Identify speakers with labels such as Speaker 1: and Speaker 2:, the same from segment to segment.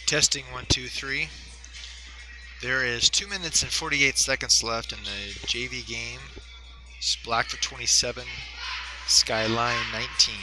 Speaker 1: Testing 1, 2, 3. There is 2 minutes and 48 seconds left in the JV game. It's Blackfoot 27, Skyline 19.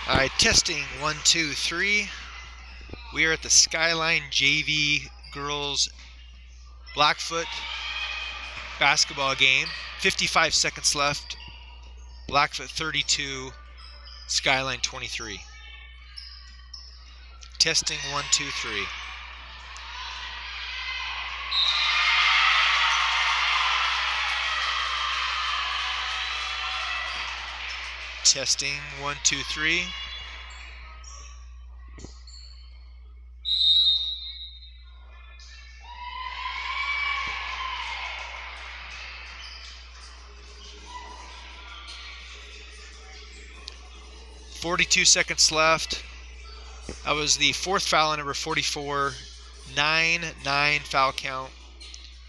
Speaker 1: All right, testing 1, 2, 3. We are at the Skyline JV girls Blackfoot basketball game. 55 seconds left. Blackfoot 32, Skyline 23. Testing 1, 2, 3. Testing 1, 2, 3. .42 seconds left. That was the fourth foul on number 44, 9-9 foul count,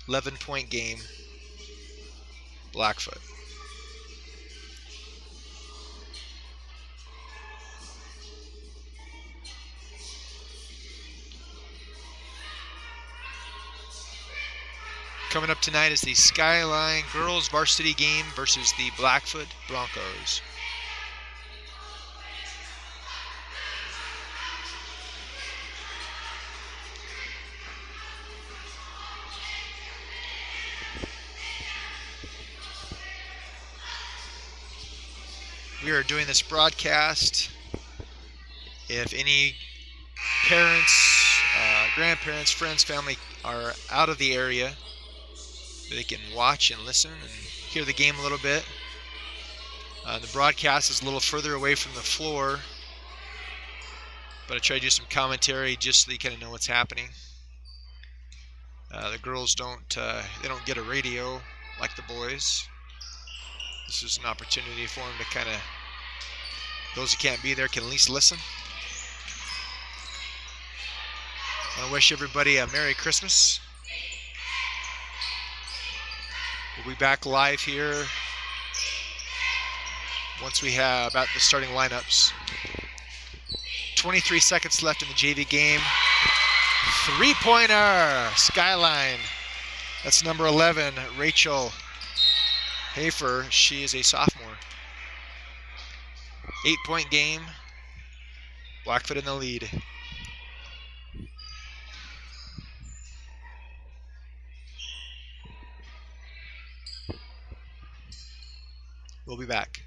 Speaker 1: 11-point game, Blackfoot. Coming up tonight is the Skyline girls varsity game versus the Blackfoot Broncos. We are doing this broadcast. If any parents, grandparents, friends, family are out of the area, they can watch and listen and hear the game a little bit. The broadcast is a little further away from the floor, but I try to do some commentary just so you kind of know what's happening. The girls don't get a radio like the boys. This is an opportunity for them to kind of, those who can't be there can at least listen. I want to wish everybody a Merry Christmas. We'll be back live here once we have about the starting lineups. 23 seconds left in the JV game. Three-pointer, Skyline. That's number 11, Rachel Hafer. She is a sophomore. 8-point game. Blackfoot in the lead. We'll be back.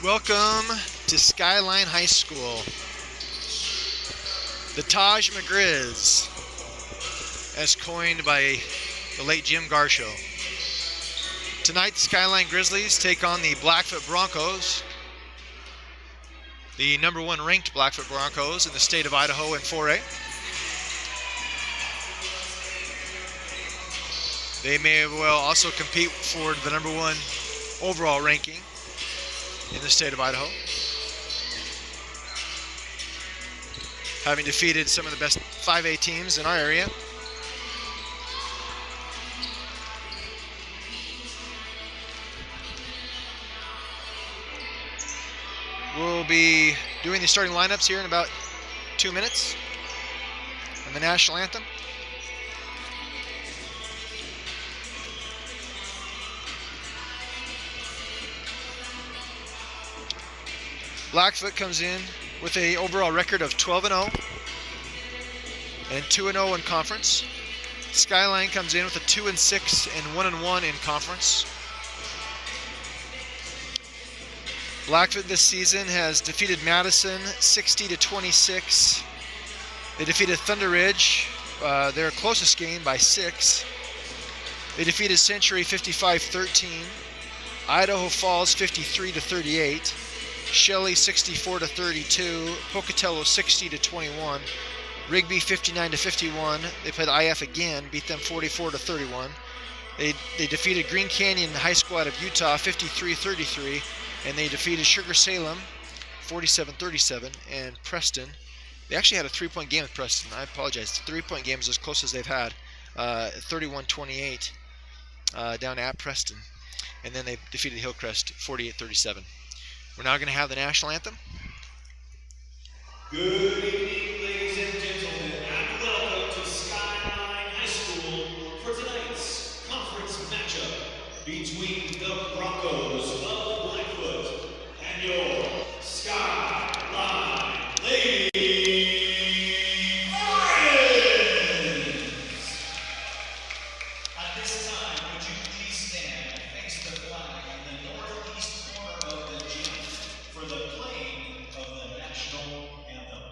Speaker 1: Welcome to Skyline High School. The Taj McGrizz, as coined by the late Jim Garshow. Tonight, the Skyline Grizzlies take on the Blackfoot Broncos, the number 1 ranked Blackfoot Broncos in the state of Idaho in 4A. They may well also compete for the number 1 overall ranking in the state of Idaho, having defeated some of the best 5A teams in our area. We'll be doing the starting lineups here in about 2 minutes, and the national anthem. Blackfoot comes in with an overall record of 12-0 and 2-0 in conference. Skyline comes in with a 2-6 and 1-1 in conference. Blackfoot this season has defeated Madison 60-26. They defeated Thunder Ridge, their closest game, by 6. They defeated Century 55-13. Idaho Falls 53-38. Shelley 64-32, Pocatello 60-21, Rigby 59-51. They played IF again, beat them 44-31. They defeated Green Canyon High School out of Utah 53-33, and they defeated Sugar Salem 47-37. And Preston, they actually had a 3-point game with Preston. I apologize. The 3-point game is as close as they've had, 31-28 down at Preston, and then they defeated Hillcrest 48-37. We're now going to have the national anthem.
Speaker 2: Good evening, ladies and gentlemen, and welcome to Skyline High School for tonight's conference matchup between the Broncos of Blackfoot and your Skyline Ladies. At this time, would you please stand and face the flag in the northeast corner of the gym for the playing of the national anthem.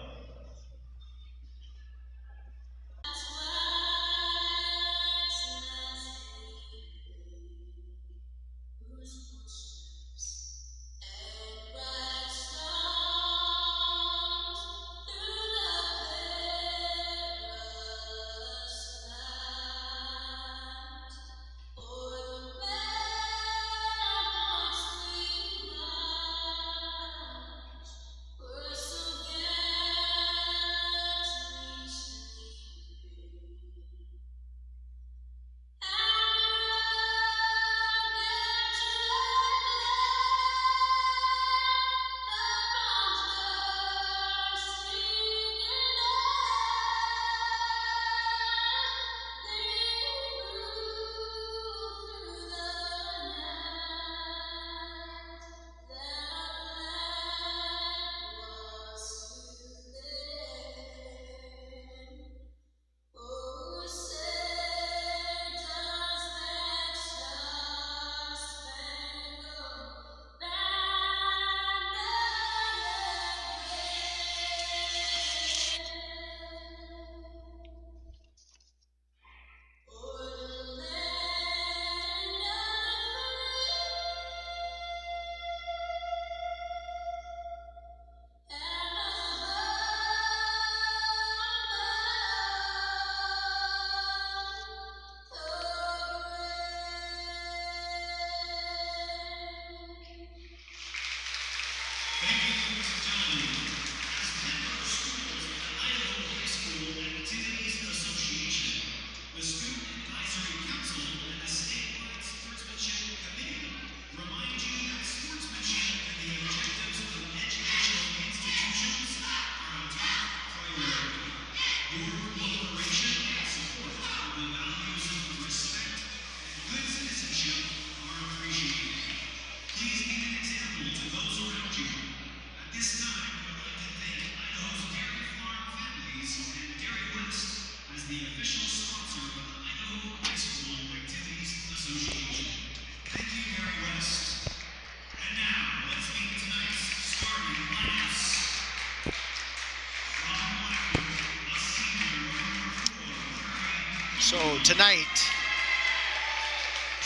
Speaker 1: So tonight,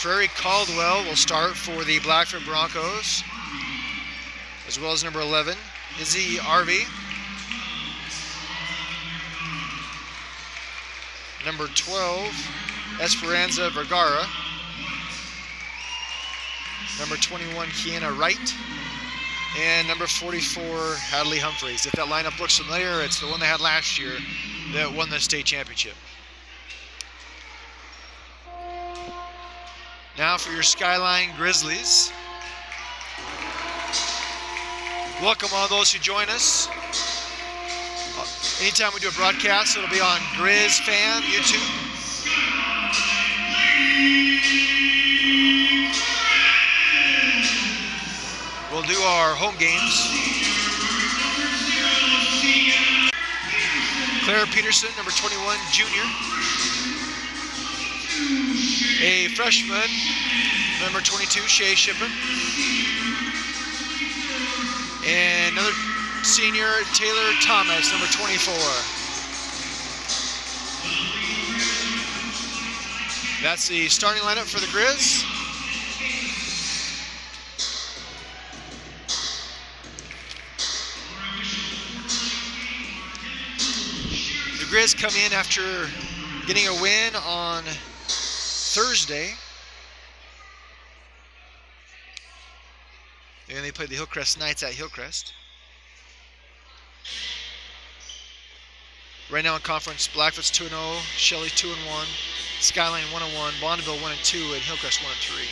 Speaker 1: Prairie Caldwell will start for the Blackfoot Broncos, as well as number 11, Izzy Arvey. Number 12, Esperanza Vergara. Number 21, Kiana Wright. And number 44, Hadley Humphreys. If that lineup looks familiar, it's the one they had last year that won the state championship. Now for your Skyline Grizzlies. Welcome all those who join us. Anytime we do a broadcast, it'll be on Grizz Fan YouTube. We'll do our home games. Claire Peterson, number 21, junior. A freshman, number 22, Shay Shippen. And another senior, Taylor Thomas, number 24. That's the starting lineup for the Grizz. The Grizz come in after getting a win on Thursday. And they played the Hillcrest Knights at Hillcrest. Right now in conference, Blackfoot's 2-0, Shelley 2-1, Skyline 1-1, Bonneville 1-2, and Hillcrest 1-3.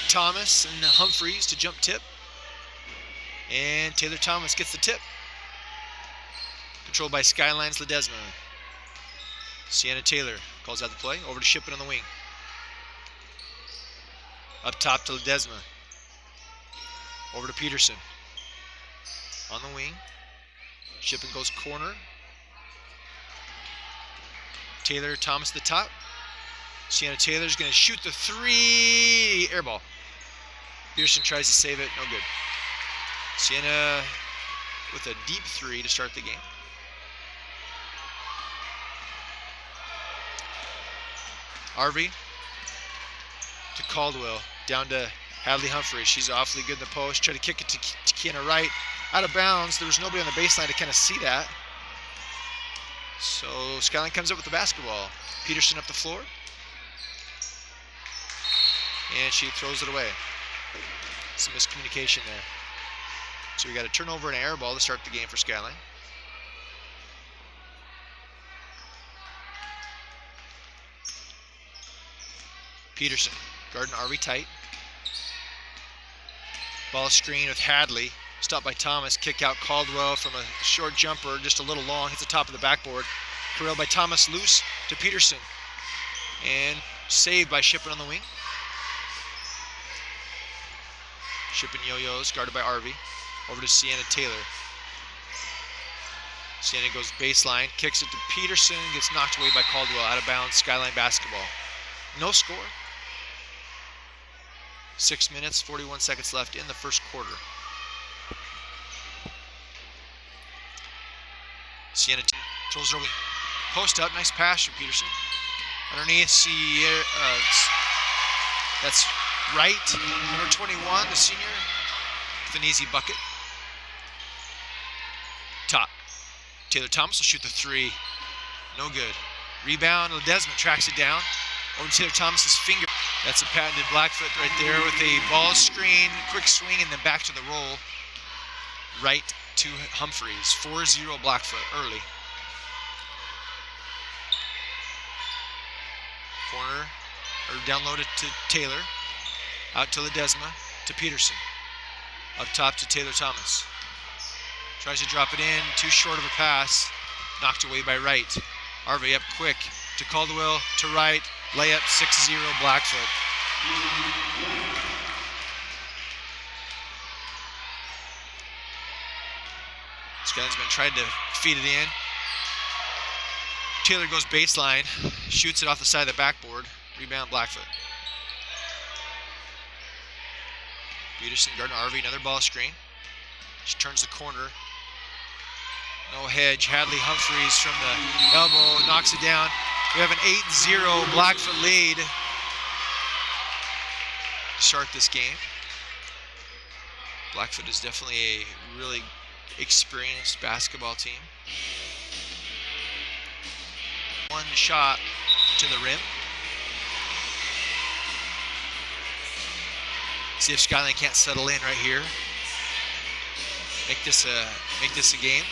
Speaker 1: Thomas and Humphreys to jump tip. And Taylor Thomas gets the tip. Controlled by Skyline's Ledesma. Sienna Taylor calls out the play. Over to Shippen on the wing. Up top to Ledesma. Over to Peterson. On the wing. Shippen goes corner. Taylor Thomas at the top. Sienna Taylor's going to shoot the three. Air ball. Peterson tries to save it. No good. Sienna with a deep three to start the game. Arvey to Caldwell. Down to Hadley Humphreys. She's awfully good in the post. Try to kick it to Kiana Wright. Out of bounds. There was nobody on the baseline to kind of see that. So Skyline comes up with the basketball. Peterson up the floor. And she throws it away. Some miscommunication there. So we got a turnover and an air ball to start the game for Skyline. Peterson, guarding Arvey tight. Ball screen with Hadley. Stopped by Thomas. Kick out Caldwell from a short jumper, just a little long. Hits the top of the backboard. Corralled by Thomas, loose to Peterson. And saved by Shippen on the wing. Shippen yo-yos, guarded by Arvey. Over to Sienna Taylor. Sienna goes baseline, kicks it to Peterson, gets knocked away by Caldwell, out of bounds, Skyline basketball. No score. 6 minutes, 41 seconds left in the first quarter. Sienna throws it over. Post up, nice pass from Peterson. Underneath, that's Wright, number 21, the senior, with an easy bucket. Top. Taylor Thomas will shoot the three. No good. Rebound, Ledesma tracks it down. Over to Taylor Thomas's finger. That's a patented Blackfoot right there with a ball screen, quick swing, and then back to the roll. Right to Humphreys. 4-0 Blackfoot early. Corner, or downloaded to Taylor. Out to Ledesma, to Peterson. Up top to Taylor Thomas. Tries to drop it in, too short of a pass. Knocked away by Wright. Arvey up quick to Caldwell, to Wright. Layup, 6-0 Blackfoot. Skyline's been trying to feed it in. Taylor goes baseline, shoots it off the side of the backboard. Rebound Blackfoot. Peterson guarding Arvey, another ball screen. She turns the corner. No hedge. Hadley Humphreys from the elbow knocks it down. We have an 8-0 Blackfoot lead to start this game. Blackfoot is definitely a really experienced basketball team. One shot to the rim. See if Skyline can't settle in right here. Make this a game.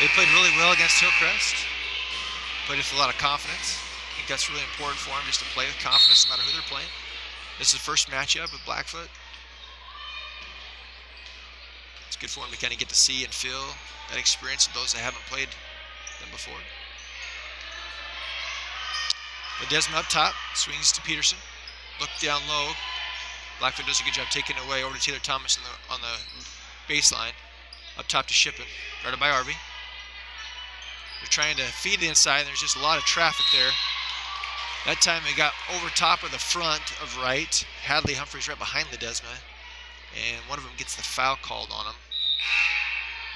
Speaker 1: They played really well against Hillcrest. Played with a lot of confidence. I think that's really important for them, just to play with confidence no matter who they're playing. This is the first matchup with Blackfoot. It's good for them to kind of get to see and feel that experience of those that haven't played them before. Ledesma up top, swings to Peterson. Look down low. Blackfoot does a good job taking it away over to Taylor Thomas on the baseline. Up top to Shippen, guarded by Arvey. They're trying to feed the inside, and there's just a lot of traffic there. That time they got over top of the front of right. Hadley Humphreys right behind Ledesma, and one of them gets the foul called on him.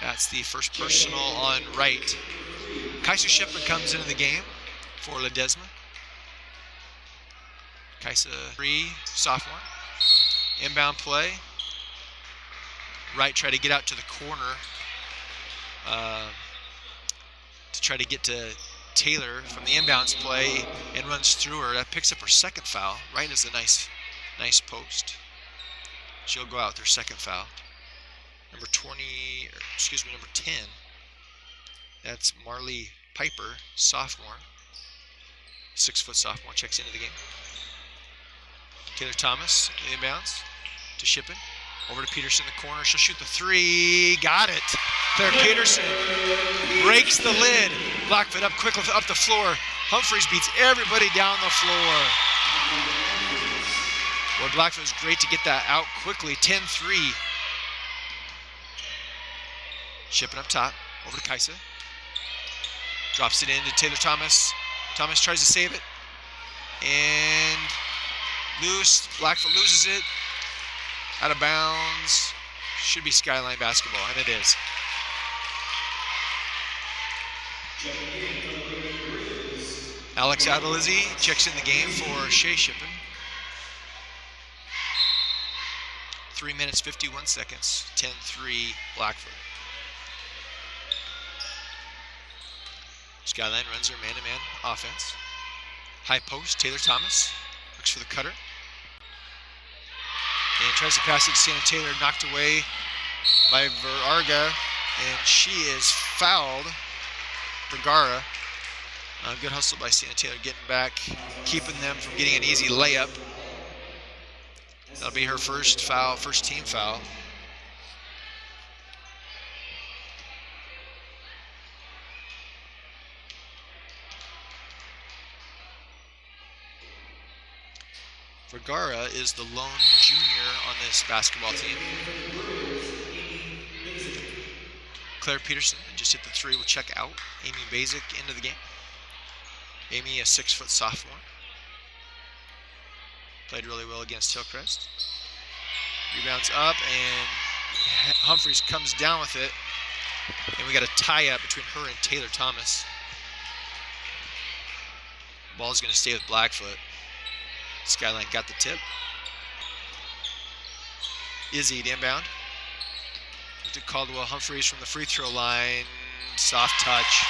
Speaker 1: That's the first personal on right. Kaisa Shippen comes into the game for Ledesma. Kaisa, 3, sophomore. Inbound play. Wright tried to get out to the corner to try to get to Taylor from the inbounds play and runs through her. That picks up her second foul. Wright is a nice post. She'll go out with her second foul. Number 10. That's Marley Piper, sophomore. 6-foot sophomore, checks into the game. Taylor Thomas, inbounds to Shippen. Over to Peterson in the corner. She'll shoot the 3. Got it. Claire Peterson breaks the lid. Blackfoot up quickly up the floor. Humphreys beats everybody down the floor. Boy, Blackfoot was great to get that out quickly. 10-3. Shippen up top. Over to Kaisa. Drops it into Taylor Thomas. Thomas tries to save it. And loose. Blackfoot loses it. Out of bounds. Should be Skyline basketball, and it is. Alex Adalizzi checks in the game for Shea Shippen. 3 minutes, 51 seconds. 10-3 Blackfoot. Skyline runs their man-to-man offense. High post, Taylor Thomas looks for the cutter. And tries to pass it to Sienna Taylor, knocked away by Vergara, and she is fouled. Vergara. Good hustle by Sienna Taylor, getting back, keeping them from getting an easy layup. That'll be her first foul, first team foul. Vergara is the lone junior on this basketball team. Claire Peterson just hit the 3, will check out. Amy Basic into the game. Amy, a 6-foot sophomore. Played really well against Hillcrest. Rebounds up, and Humphreys comes down with it. And we got a tie-up between her and Taylor Thomas. Ball's going to stay with Blackfoot. Skyline got the tip. Izzy to inbound. To Caldwell Humphreys from the free throw line. Soft touch.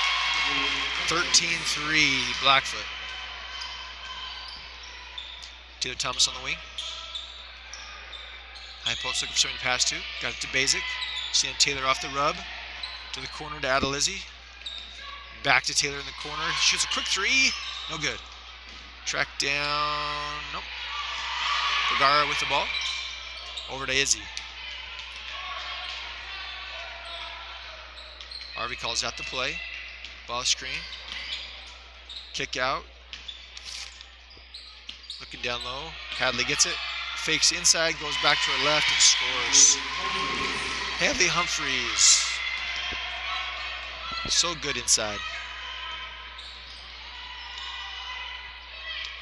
Speaker 1: 13-3 Blackfoot. Taylor Thomas on the wing. High post looking for something to pass to. Got it to Basic. Seeing Taylor off the rub. To the corner to Adalizzi. Back to Taylor in the corner. Shoots a quick 3. No good. Tracked down. Nope. Vergara with the ball. Over to Izzy. Arvey calls out the play. Ball screen. Kick out. Looking down low. Hadley gets it. Fakes inside. Goes back to her left and scores. Hadley Humphreys. So good inside.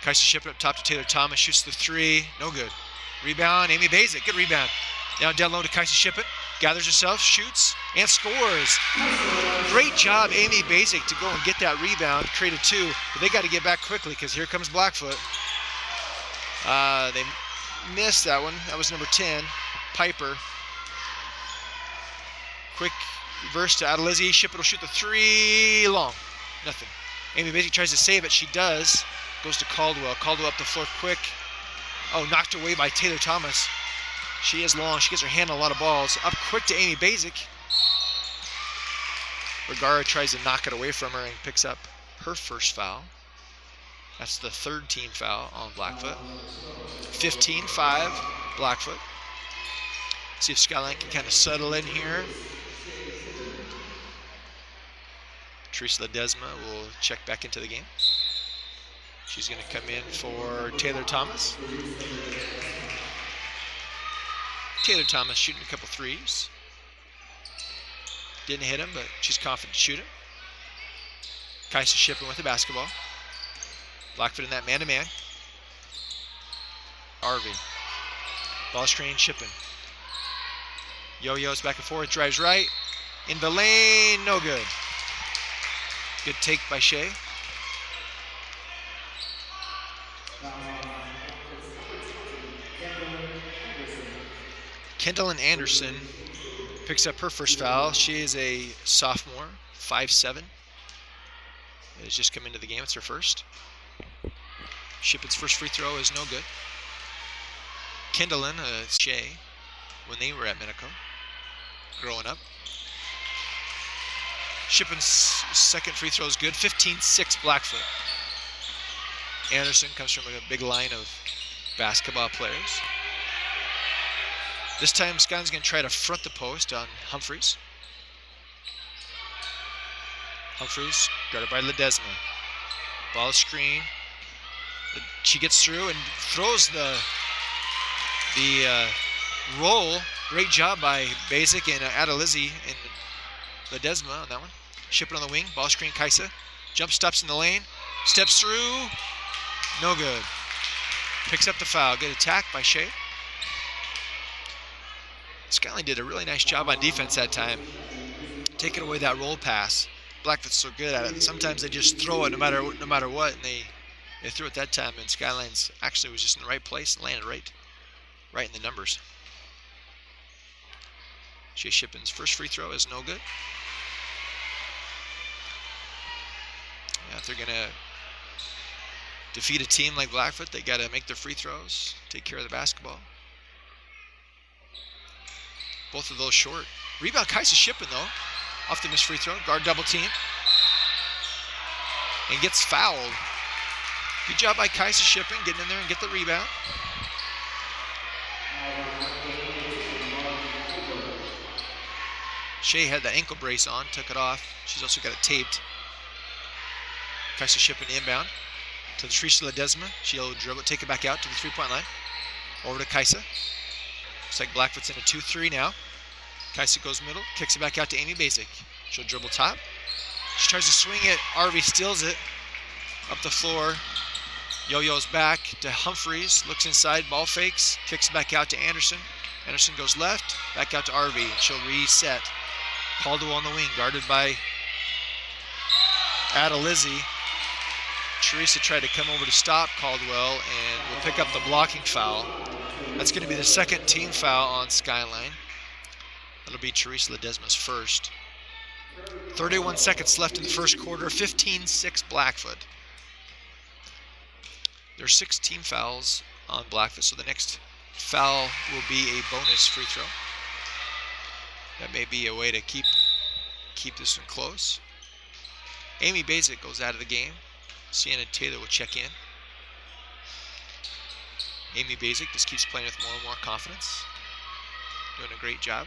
Speaker 1: Kaisa Shippen up top to Taylor Thomas. Shoots the 3. No good. Rebound, Amy Basic. Good rebound. Now down low to Kaisa Shippen. Gathers herself, shoots, and scores. Great job, Amy Basic, to go and get that rebound. Create a 2, but they got to get back quickly because here comes Blackfoot. They missed that one. That was number 10, Piper. Quick reverse to Adelizi. Shippen will shoot the 3 long. Nothing. Amy Basic tries to save it. She does. Goes to Caldwell. Caldwell up the floor quick. Oh, knocked away by Taylor Thomas. She is long. She gets her hand on a lot of balls. Up quick to Amy Basic. Vergara tries to knock it away from her and picks up her first foul. That's the 3rd team foul on Blackfoot. 15-5, Blackfoot. See if Skyline can kind of settle in here. Teresa Ledesma will check back into the game. She's going to come in for Taylor Thomas. Taylor Thomas shooting a couple threes. Didn't hit him, but she's confident to shoot him. Kaisa Shippen with the basketball. Blackfoot in that man-to-man. Arvey. Ball screen, Shippen. Yo-yos back and forth, drives right. In the lane, no good. Good take by Shea. Kendall Anderson picks up her first foul. She is a sophomore, 5'7". Has just come into the game. It's her first. Shippen's first free throw is no good. Kendall Shea, when they were at Minico, growing up. Shippen's second free throw is good. 15-6 Blackfoot. Anderson comes from a big line of basketball players. This time, Skyline's going to try to front the post on Humphreys. Humphreys guarded by Ledesma. Ball screen. She gets through and throws the roll. Great job by Basic and Adelizi and Ledesma on that one. Shippen on the wing. Ball screen, Kaisa. Jump stops in the lane. Steps through. No good. Picks up the foul. Good attack by Shea. Skyline did a really nice job on defense that time, taking away that roll pass. Blackfoot's so good at it. Sometimes they just throw it no matter what, and they threw it that time. And Skyline's actually was just in the right place and landed right in the numbers. Shea Shippen's first free throw is no good. Yeah, if they're gonna defeat a team like Blackfoot, they got to make their free throws, take care of the basketball. Both of those short. Rebound Kaisa Shippen though, off the missed free throw. Guard double team. And gets fouled. Good job by Kaisa Shippen getting in there and get the rebound. Shea had the ankle brace on, took it off. She's also got it taped. Kaisa Shippen inbound to the Teresa Ledesma. She'll dribble, take it back out to the three-point line. Over to Kaisa. Looks like Blackfoot's in a 2-3 now. Kaisa goes middle, kicks it back out to Amy Basic. She'll dribble top. She tries to swing it. Arvey steals it. Up the floor. Yo-yo's back to Humphreys. Looks inside, ball fakes. Kicks it back out to Anderson. Anderson goes left, back out to Arvey. She'll reset. Caldwell on the wing, guarded by Adelizi. Teresa tried to come over to stop Caldwell and will pick up the blocking foul. That's going to be the second team foul on Skyline. That'll be Teresa Ledesma's first. 31 seconds left in the first quarter. 15-6 Blackfoot. There's 6 team fouls on Blackfoot, so the next foul will be a bonus free throw. That may be a way to keep this one close. Amy Basic goes out of the game. Sienna Taylor will check in. Amy Basic just keeps playing with more and more confidence. Doing a great job.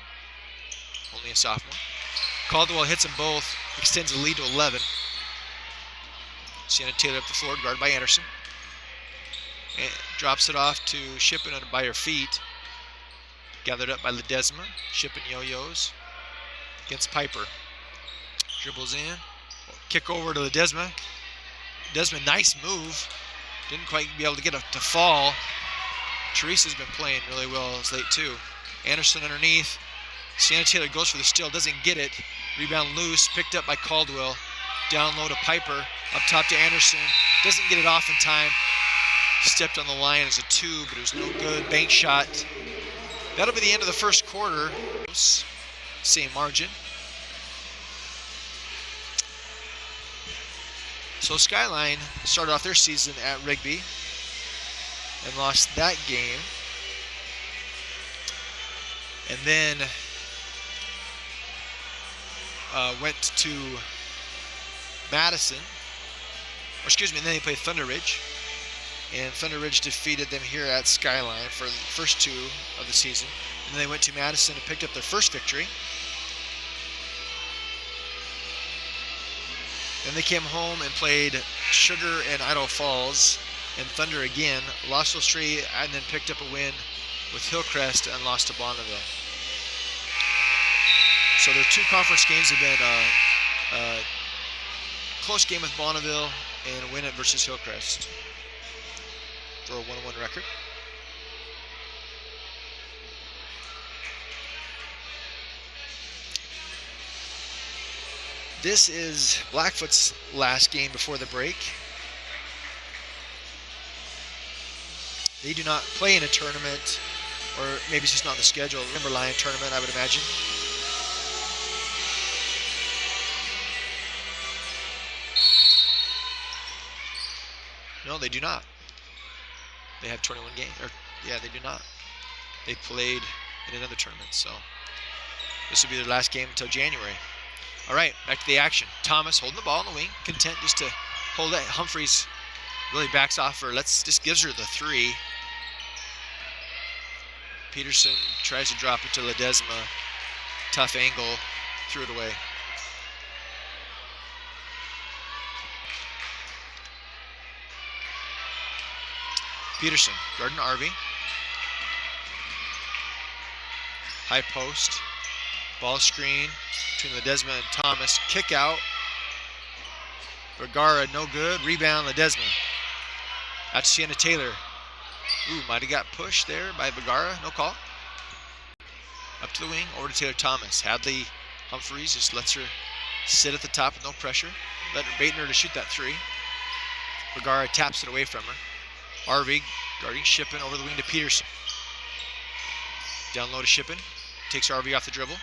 Speaker 1: Only a sophomore. Caldwell hits them both, extends the lead to 11. Sienna Taylor up the floor, guarded by Anderson. And drops it off to Shippen by her feet. Gathered up by Ledesma. Shippen yo-yos against Piper. Dribbles in. Kick over to Ledesma. Ledesma, nice move. Didn't quite be able to get it to fall. Teresa's been playing really well as late too. Anderson underneath. Sienna Taylor goes for the steal, doesn't get it. Rebound loose, picked up by Caldwell. Down low to Piper, up top to Anderson. Doesn't get it off in time. Stepped on the line as a 2, but it was no good. Bank shot. That'll be the end of the first quarter. Same margin. So Skyline started off their season at Rigby and lost that game. And then went to Madison, or excuse me, and then they played Thunder Ridge. And Thunder Ridge defeated them here at Skyline for the first 2 of the season. And then they went to Madison and picked up their first victory. Then they came home and played Sugar and Idaho Falls and Thunder again. Lost those 3 and then picked up a win with Hillcrest and lost to Bonneville. So their 2 conference games have been a close game with Bonneville and a win at versus Hillcrest for a 1-1 record. This is Blackfoot's last game before the break. They do not play in a tournament, or maybe it's just not on the schedule. Timberline tournament, I would imagine. No, they do not. They have 21 games. Or yeah, they do not. They played in another tournament, so this will be their last game until January. All right, back to the action. Thomas holding the ball on the wing, content just to hold it. Humphreys really backs off her. Just gives her the 3. Peterson tries to drop it to Ledesma. Tough angle, threw it away. Peterson, guarding Arvey. High post. Ball screen between Ledesma and Thomas. Kick out. Vergara, no good. Rebound, Ledesma. Out to Sienna Taylor. Ooh, might have got pushed there by Vergara. No call. Up to the wing, over to Taylor Thomas. Hadley Humphreys just lets her sit at the top with no pressure. Baiting her to shoot that 3. Vergara taps it away from her. Arvey guarding Shippen over the wing to Peterson. Down low to Shippen. Takes Arvey off the dribble.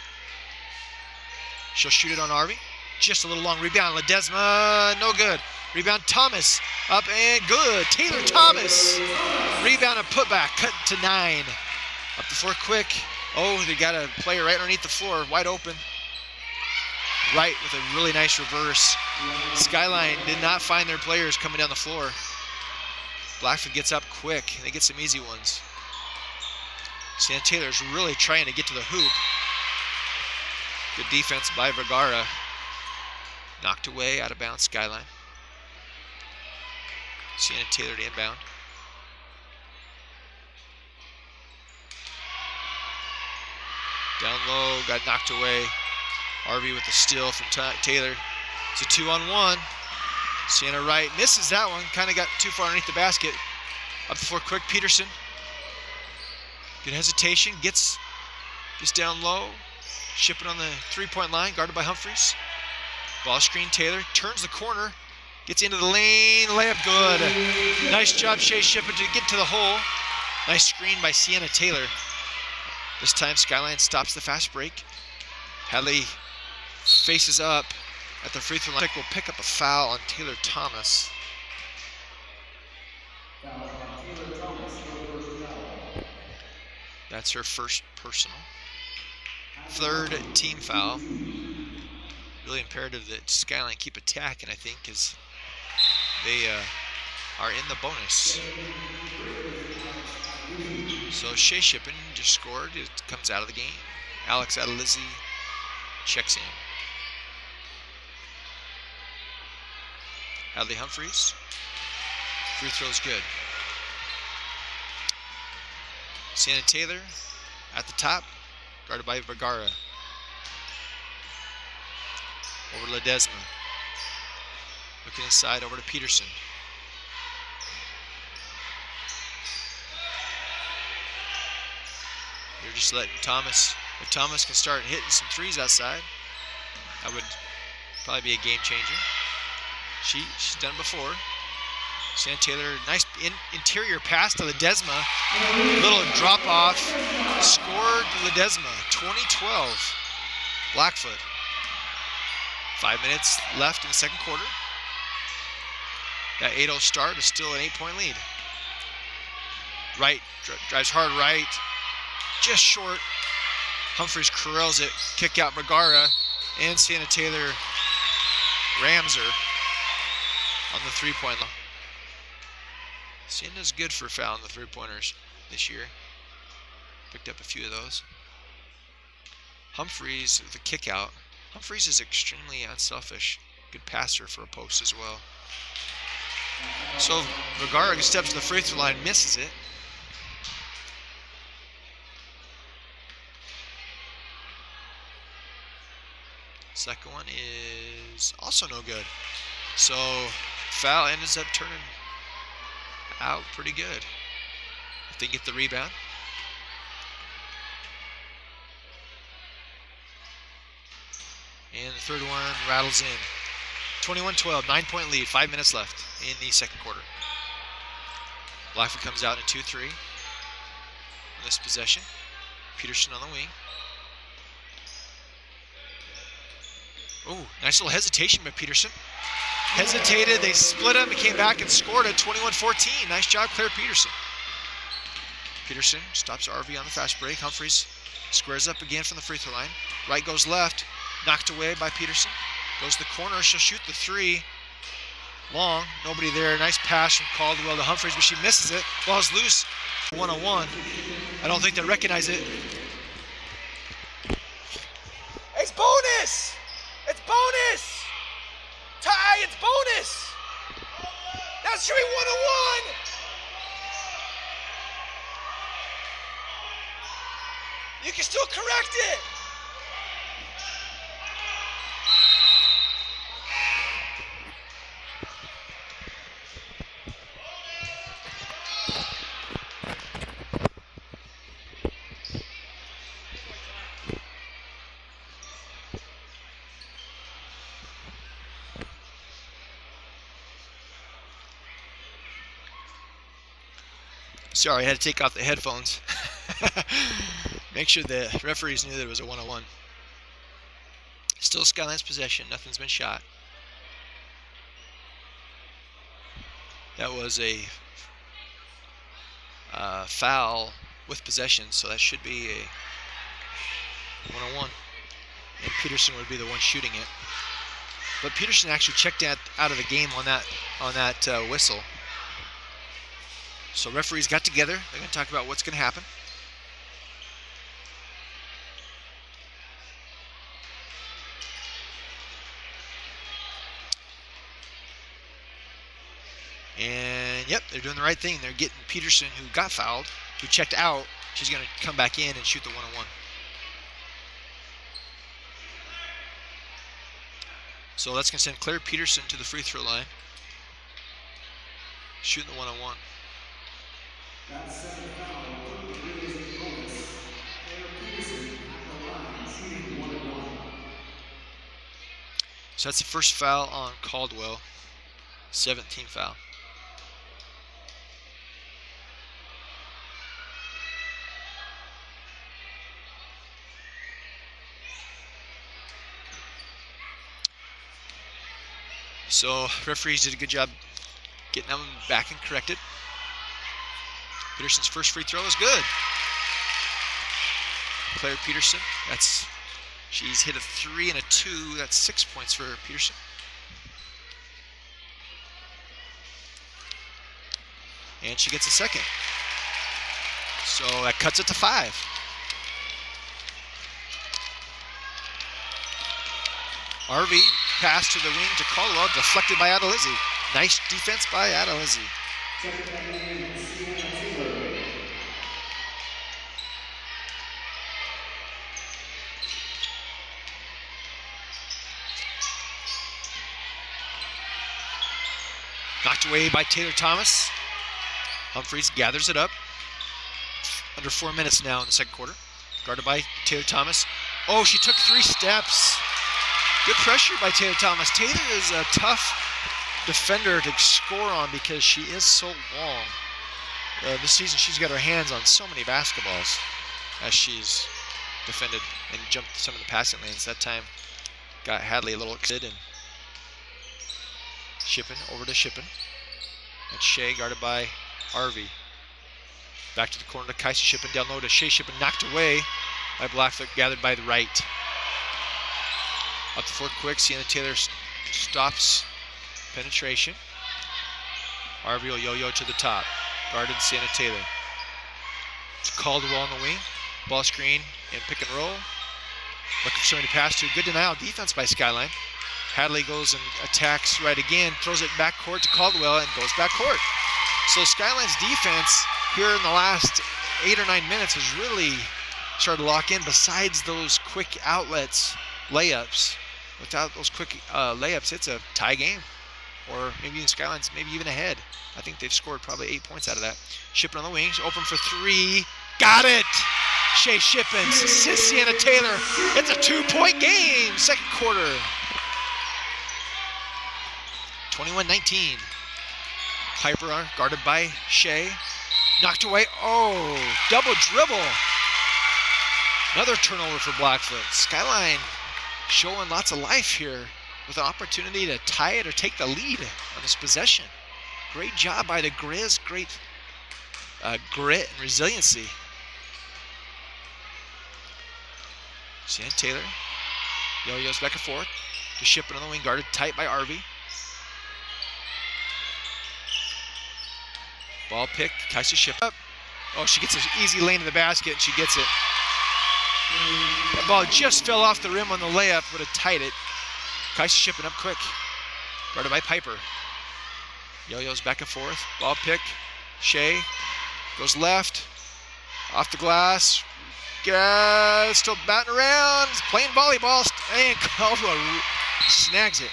Speaker 1: She'll shoot it on Arvey. Just a little long rebound. Ledesma, no good. Rebound Thomas. Up and good. Taylor Thomas. Rebound and putback. Cut to 9. Up the floor quick. Oh, they got a player right underneath the floor. Wide open. Right with a really nice reverse. Skyline did not find their players coming down the floor. Blackfoot gets up quick. They get some easy ones. Sienna Taylor's really trying to get to the hoop. Good defense by Vergara. Knocked away, out of bounds, Skyline. Sienna Taylor to inbound. Down low, got knocked away. Arvey with the steal from Taylor. It's a 2-on-1. Sienna right, misses that one. Kind of got too far underneath the basket. Up the floor quick, Peterson. Good hesitation, gets down low. Shippen on the 3-point line, guarded by Humphreys. Ball screen, Taylor turns the corner. Gets into the lane, layup good. Nice job, Shea Shippen to get to the hole. Nice screen by Sienna Taylor. This time Skyline stops the fast break. Hadley faces up at the free throw line. Will pick up a foul on Taylor Thomas. That's her first personal. 3rd team foul. Really imperative that Skyline keep attacking, I think, because they are in the bonus. So Shea Shippen just scored. It comes out of the game. Alex Adalizzi checks in. Hadley Humphreys. Free throw's good. Sienna Taylor at the top, guarded by Vergara. Over Ledesma. Looking inside, over to Peterson. They're just letting Thomas, if Thomas can start hitting some threes outside, that would probably be a game changer. She's done it before. Santa Taylor, nice interior pass to Ledesma. Little drop off. Scored Ledesma, 2012. Blackfoot. 5 minutes left in the second quarter. That 8-0 start is still an 8-point lead. Right, drives hard right. Just short. Humphreys corrals it. Kick out Vergara. And Santa Taylor rams her on the three-point line. Santa's good for fouling the three-pointers this year. Picked up a few of those. Humphreys, the kick out. Humphreys is extremely unselfish. Good passer for a post as well. So Vergara steps to the free throw line, misses it. Second one is also no good. So foul ends up turning out pretty good if they get the rebound. And the third one rattles in. 21-12, 9-point lead, 5 minutes left in the second quarter. Blackfoot comes out in a 2-3 on this possession. Peterson on the wing. Oh, nice little hesitation by Peterson. Hesitated, they split him, he came back and scored at 21-14. Nice job, Claire Peterson. Peterson stops RV on the fast break. Humphreys squares up again from the free throw line. Right goes left, knocked away by Peterson. Goes to the corner, she'll shoot the three. Long, nobody there. Nice pass from Caldwell to Humphreys, but she misses it. Ball's loose, 1-on-1. I don't think they recognize it. It's bonus! It's bonus! Tie, it's bonus! That should be 1-on-1! You can still correct it! Sorry, I had to take off the headphones. Make sure the referees knew that it was a 1-on-1. Still Skyline's possession. Nothing's been shot. That was a foul with possession, so that should be a 1-on-1. And Peterson would be the one shooting it. But Peterson actually checked out of the game on that whistle. So referees got together. They're going to talk about what's going to happen. And yep, they're doing the right thing. They're getting Peterson, who got fouled, who checked out. She's going to come back in and shoot the 1-on-1. So that's going to send Claire Peterson to the free throw line, shooting the 1-on-1.
Speaker 2: That second foul will put the Grizz bonus. Claire Peterson at the line, shooting 1-on-1.
Speaker 1: So that's the first foul on Caldwell. 17th foul. So referees did a good job getting them back and corrected. Peterson's first free throw is good. Claire Peterson, she's hit a 3 and a 2. That's 6 points for Peterson. And she gets a second. So that cuts it to 5. RV pass to the wing to Caldwell, deflected by Adalizzi. Nice defense by Adalizzi. Knocked away by Taylor Thomas. Humphreys gathers it up. Under 4 minutes now in the second quarter. guarded by Taylor Thomas. Oh, she took 3 steps. Good pressure by Taylor Thomas. Taylor is a tough defender to score on because she is so long. This season she's got her hands on so many basketballs as she's defended and jumped some of the passing lanes. That time got Hadley a little excited, and Shippen over to Shippen. And Shea guarded by Arvey. Back to the corner to Kaisa Shippen, down low to Shea Shippen, knocked away by Blackfoot, gathered by the right. Up the floor quick, Sienna Taylor stops penetration. Arvey will yo-yo to the top. Guarded Sienna Taylor. To Caldwell on the wing. Ball screen and pick and roll. Looking for somebody to pass to. Good denial defense by Skyline. Hadley goes and attacks right again. Throws it back court to Caldwell and goes back court. So Skyline's defense here in the last 8 or 9 minutes has really started to lock in. Besides those quick outlets, layups. Without those quick layups, it's a tie game. Or maybe even Skyline's maybe even ahead. I think they've scored probably 8 points out of that. Shippen on the wings, open for 3. Got it! Shea Shippen, Sienna Taylor. It's a 2-point game, second quarter. 21-19. Piper guarded by Shea. Knocked away. Oh, double dribble. Another turnover for Blackfoot. Skyline showing lots of life here with an opportunity to tie it or take the lead on this possession. Great job by the Grizz. Great grit and resiliency. Sienna Taylor yo-yos back and forth to Shippen on the wing, guarded tight by Arvey. Ball pick, Kaisa Shippen up. Oh, she gets an easy lane to the basket, and she gets it. That ball just fell off the rim on the layup, would have tied it. Kaisa Shippen up quick, guarded by Piper. Yo-yos back and forth, ball pick, Shea goes left, off the glass. Still batting around, playing volleyball, and Caldwell snags it.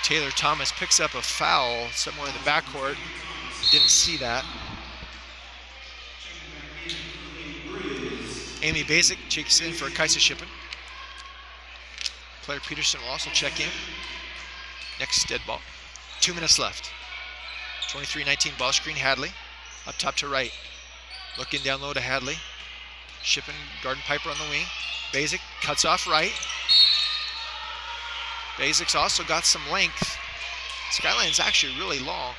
Speaker 1: Taylor Thomas picks up a foul somewhere in the backcourt. Didn't see that. Amy Basic checks in for Kaisa Shippen. Claire Peterson will also check in. Next dead ball. 2 minutes left. 23-19 ball screen, Hadley. Up top to right. Looking down low to Hadley. Shippen, guarding Piper on the wing. Basic cuts off right. Basic's also got some length. Skyline's actually really long.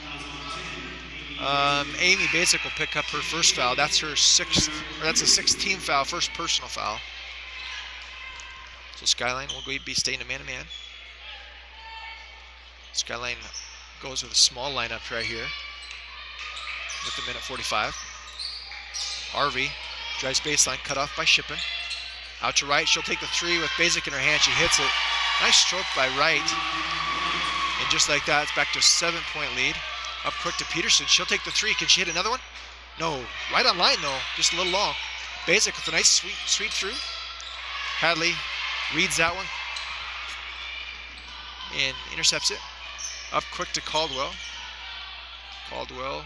Speaker 1: Amy Basic will pick up her first foul. That's her that's a 16th foul, first personal foul. So Skyline will be staying a man-to-man. Skyline goes with a small lineup right here with the minute 45. Arvey drives baseline, cut off by Shippen. Out to right, she'll take the 3 with Basic in her hand. She hits it. Nice stroke by Wright. And just like that, it's back to a 7-point lead. Up quick to Peterson. She'll take the 3. Can she hit another one? No. Right on line, though. Just a little long. Basic with a nice sweep through. Hadley reads that one and intercepts it. Up quick to Caldwell. Caldwell.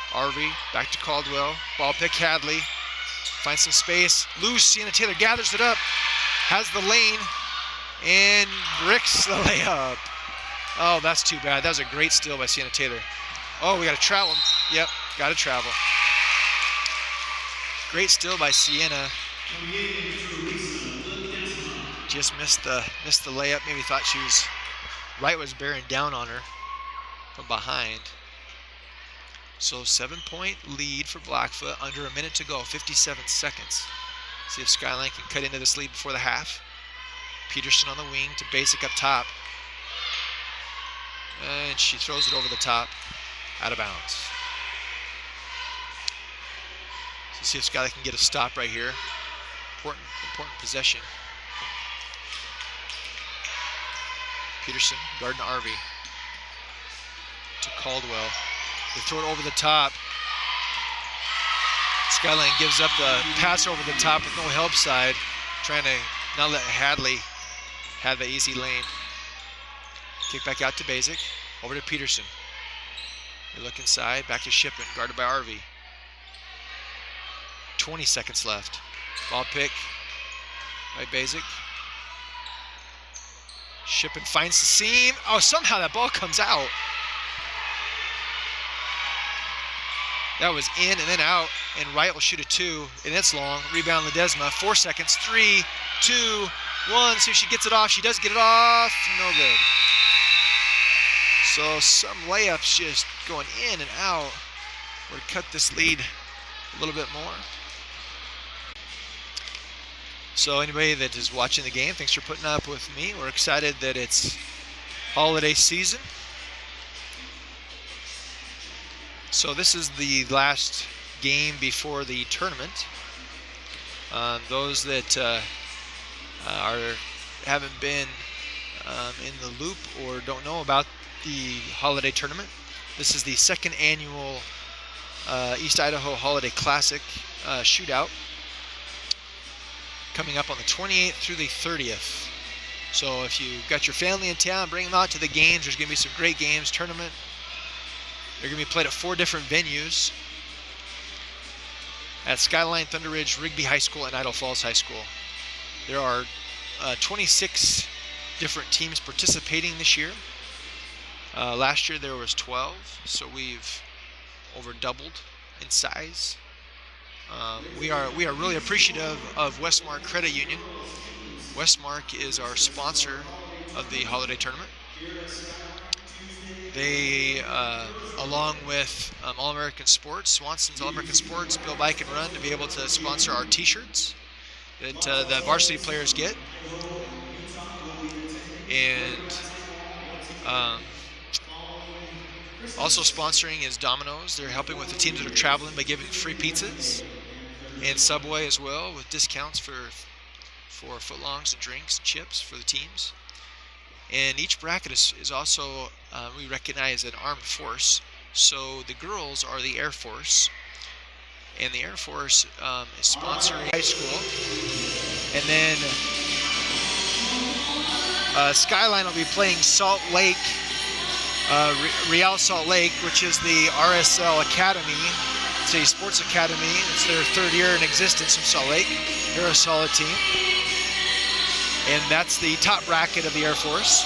Speaker 1: Arvey. Back to Caldwell. Ball pick, Hadley. Finds some space. Loose. Sienna Taylor gathers it up. Has the lane. And bricks the layup. Oh, that's too bad. That was a great steal by Sienna Taylor. Oh, we got to travel. Yep, got to travel. Great steal by Sienna. Just missed the layup. Maybe thought she was bearing down on her from behind. So 7-point lead for Blackfoot. Under a minute to go. 57 seconds. See if Skyline can cut into this lead before the half. Peterson on the wing to Basic up top. And she throws it over the top, out of bounds. So see if Skyline can get a stop right here. Important possession. Peterson guarding Arvey. To Caldwell. They throw it over the top. Skyline gives up the pass over the top with no help side, trying to not let Hadley have the easy lane. Kick back out to Basic. Over to Peterson. They look inside. Back to Shippen. Guarded by Arvey. 20 seconds left. Ball pick by Basic. Shippen finds the seam. Oh, somehow that ball comes out. That was in and then out, and Wright will shoot a 2, and it's long. Rebound Ledesma, 4 seconds, 3, 2, 1. See if she gets it off. She does get it off. No good. So some layups just going in and out would cut this lead a little bit more. So anybody that is watching the game, thanks for putting up with me. We're excited that it's holiday season. So this is the last game before the tournament. Those that haven't been in the loop or don't know about the holiday tournament, this is the second annual East Idaho Holiday Classic shootout, coming up on the 28th through the 30th. So if you got your family in town, bring them out to the games. There's going to be some great games. Tournament, they're going to be played at 4 different venues: at Skyline, Thunder Ridge, Rigby High School, and Idaho Falls High School. There are 26 different teams participating this year. Last year there was 12, so we've over doubled in size. We are really appreciative of Westmark Credit Union. Westmark is our sponsor of the holiday tournament. They, along with All-American Sports, Swanson's All-American Sports, Bill Bike and Run, to be able to sponsor our T-shirts that the varsity players get. And also sponsoring is Domino's. They're helping with the teams that are traveling by giving free pizzas, and Subway as well, with discounts for footlongs and drinks and chips for the teams. And each bracket is also, we recognize an armed force. So the girls are the Air Force, and the Air Force is sponsoring high school. And then Skyline will be playing Salt Lake, Real Salt Lake, which is the RSL Academy. It's a sports academy. It's their 3rd year in existence in Salt Lake. They're a solid team. And that's the top bracket of the Air Force.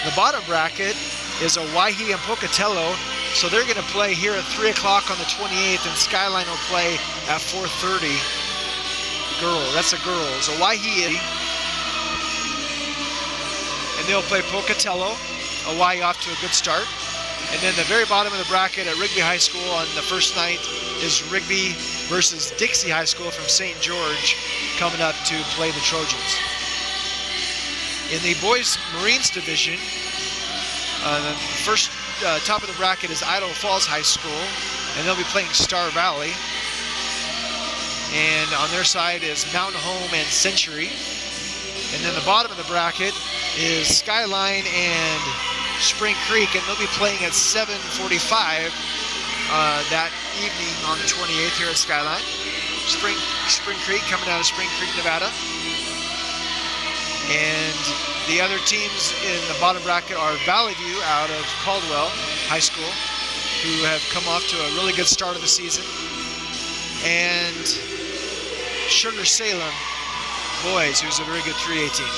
Speaker 1: The bottom bracket is Owyhee and Pocatello. So they're going to play here at 3 o'clock on the 28th, and Skyline will play at 4:30. That's the girls. Owyhee, and they'll play Pocatello. Owyhee off to a good start. And then the very bottom of the bracket at Rigby High School on the first night is Rigby versus Dixie High School from St. George, coming up to play the Trojans. In the boys Marines division, the first top of the bracket is Idaho Falls High School, and they'll be playing Star Valley. And on their side is Mountain Home and Century. And then the bottom of the bracket is Skyline and Spring Creek, and they'll be playing at 7:45 that evening on the 28th here at Skyline. Spring Creek coming out of Spring Creek, Nevada. And the other teams in the bottom bracket are Valley View out of Caldwell High School, who have come off to a really good start of the season, and Sugar Salem boys, who's a very good 3A team.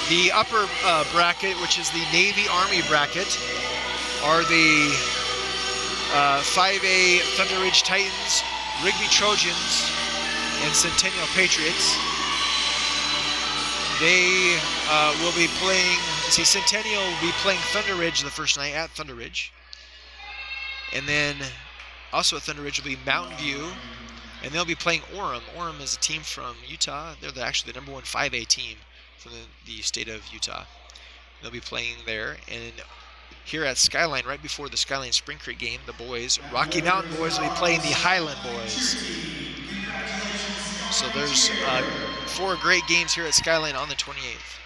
Speaker 1: The upper bracket, which is the Navy Army bracket, are the 5A Thunder Ridge Titans, Rigby Trojans, and Centennial Patriots. They will be playing, Centennial will be playing Thunder Ridge the first night at Thunder Ridge. And then also at Thunder Ridge will be Mountain View, and they'll be playing Orem. Orem is a team from Utah. They're actually the #1 5A team from the state of Utah. They'll be playing there. And here at Skyline, right before the Skyline Spring Creek game, the boys, Rocky Mountain boys, will be playing the Highland boys. So there's 4 great games here at Skyline on the 28th.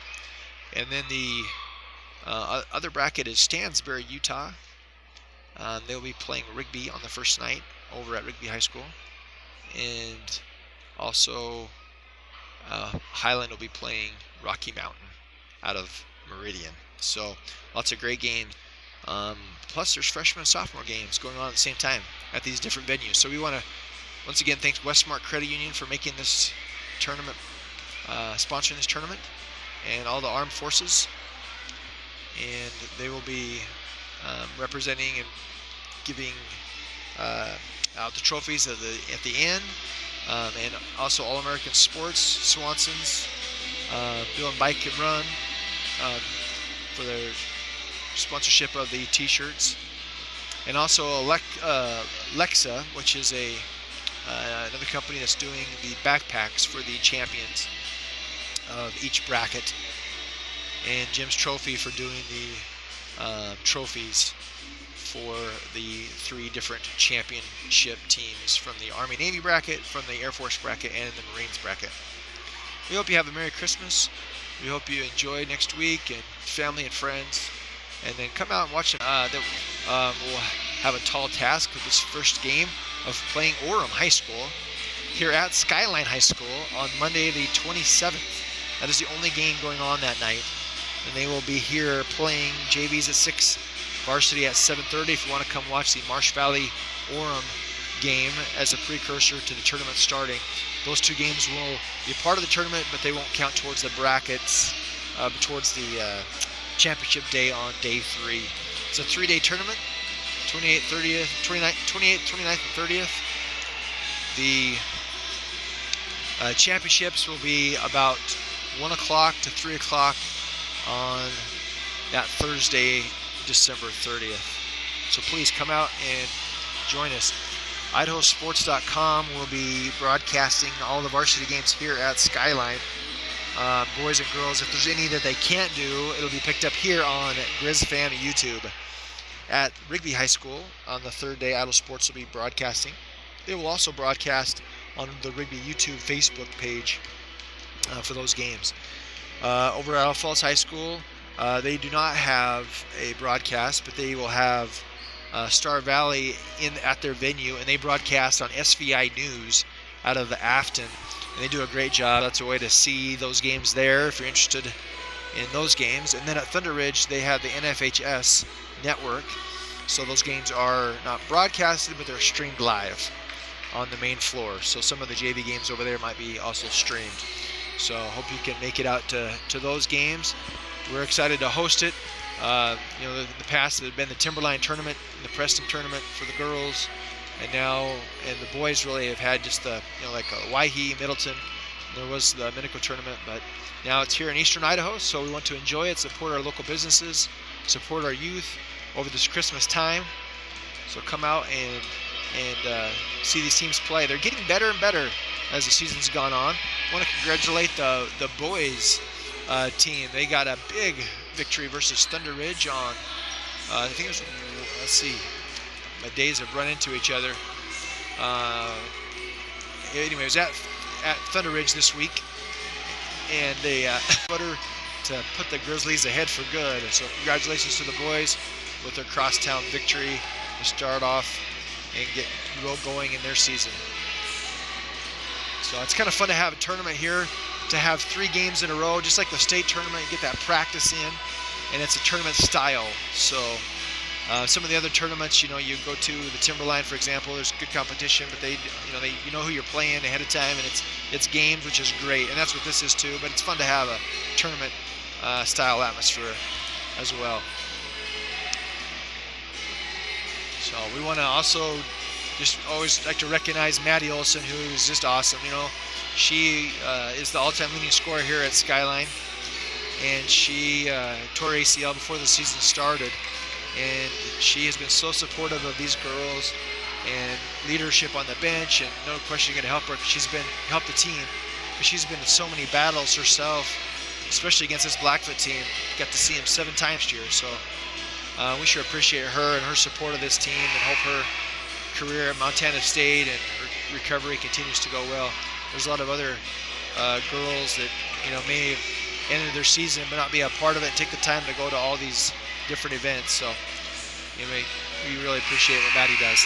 Speaker 1: And then the other bracket is Stansbury, Utah. They'll be playing Rigby on the first night over at Rigby High School. And also Highland will be playing Rocky Mountain out of Meridian. So lots of great games. Plus there's freshman and sophomore games going on at the same time at these different venues. So we want to Once again, thanks Westmark Credit Union for making this tournament, sponsoring this tournament, and all the armed forces. And they will be representing and giving out the trophies at the end, and also All-American Sports, Swanson's, doing Bike and Run for their sponsorship of the T-shirts, and also Lexa, which is another company that's doing the backpacks for the champions of each bracket, and Jim's Trophy for doing the trophies for the 3 different championship teams from the Army-Navy bracket, from the Air Force bracket, and the Marines bracket. We hope you have a Merry Christmas. We hope you enjoy next week, and family and friends, and then come out and watch it. We'll have a tall task of this first game of playing Orem High School here at Skyline High School on Monday the 27th. That is the only game going on that night, and they will be here playing JVs at 6, Varsity at 7:30. If you want to come watch the Marsh Valley Orem game as a precursor to the tournament starting. Those 2 games will be part of the tournament, but they won't count towards the brackets, towards the championship day on day 3. It's a 3-day tournament, 28th, 29th, and 30th. The championships will be about 1 o'clock to 3 o'clock on that Thursday, December 30th. So please come out and join us. IdahoSports.com will be broadcasting all the varsity games here at Skyline. Boys and girls, if there's any that they can't do, it'll be picked up here on Grizz Fan YouTube. At Rigby High School on the 3rd day, Idaho Sports will be broadcasting. They will also broadcast on the Rigby YouTube Facebook page for those games. Over at Idaho Falls High School, they do not have a broadcast, but they will have Star Valley at their venue, and they broadcast on SVI News out of the Afton, and they do a great job. That's a way to see those games there if you're interested in those games. And then at Thunder Ridge, they have the NFHS network, so those games are not broadcasted, but they're streamed live on the main floor. So some of the JV games over there might be also streamed. So I hope you can make it out to those games. We're excited to host it. In the past it had been the Timberline tournament, the Preston tournament for the girls, and the boys really have had just the like Waihe, Middleton. There was the Minico tournament, but now it's here in Eastern Idaho, so we want to enjoy it, support our local businesses, support our youth over this Christmas time. So come out and see these teams play. They're getting better and better as the season's gone on. I want to congratulate the boys team. They got a big victory versus Thunder Ridge on, I think it was, let's see, my days have run into each other. Anyway, it was at Thunder Ridge this week, and they to put the Grizzlies ahead for good. So congratulations to the boys with their crosstown victory to start off and get going in their season. So it's kind of fun to have a tournament here, to have 3 games in a row, just like the state tournament. You get that practice in, and it's a tournament style. So some of the other tournaments, you go to the Timberline, for example, there's good competition, but you know who you're playing ahead of time, and it's games, which is great, and that's what this is too. But it's fun to have a tournament style atmosphere as well. So we want to also just always like to recognize Maddie Olson, who is just awesome. She is the all-time leading scorer here at Skyline, and she tore ACL before the season started, and she has been so supportive of these girls and leadership on the bench, and no question going to help her. She's been helped the team, but she's been in so many battles herself, especially against this Blackfoot team. Got to see him 7 times here, so we sure appreciate her and her support of this team, and hope her career at Montana State and her recovery continues to go well. There's a lot of other girls that may have ended their season but not be a part of it and take the time to go to all these different events. So we really appreciate what Maddie does.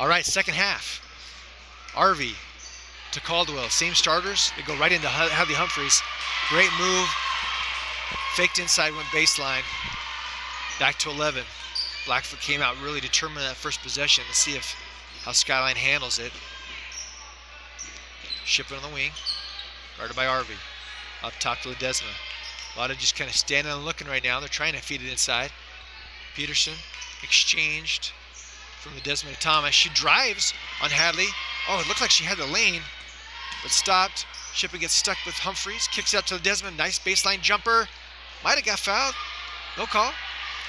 Speaker 1: All right, second half. Arvey to Caldwell. Same starters. They go right into Hadley Humphreys. Great move. Faked inside, went baseline. Back to 11. Blackfoot came out really determined in that first possession. Let's see how Skyline handles it. Shipping on the wing. Guarded by Arvey. Up top to Ledesma. A lot of just kind of standing and looking right now. They're trying to feed it inside. Peterson exchanged from Ledesma to Thomas. She drives on Hadley. Oh, it looked like she had the lane, but stopped. Shippen gets stuck with Humphreys. Kicks out to Ledesma. Nice baseline jumper. Might have got fouled. No call.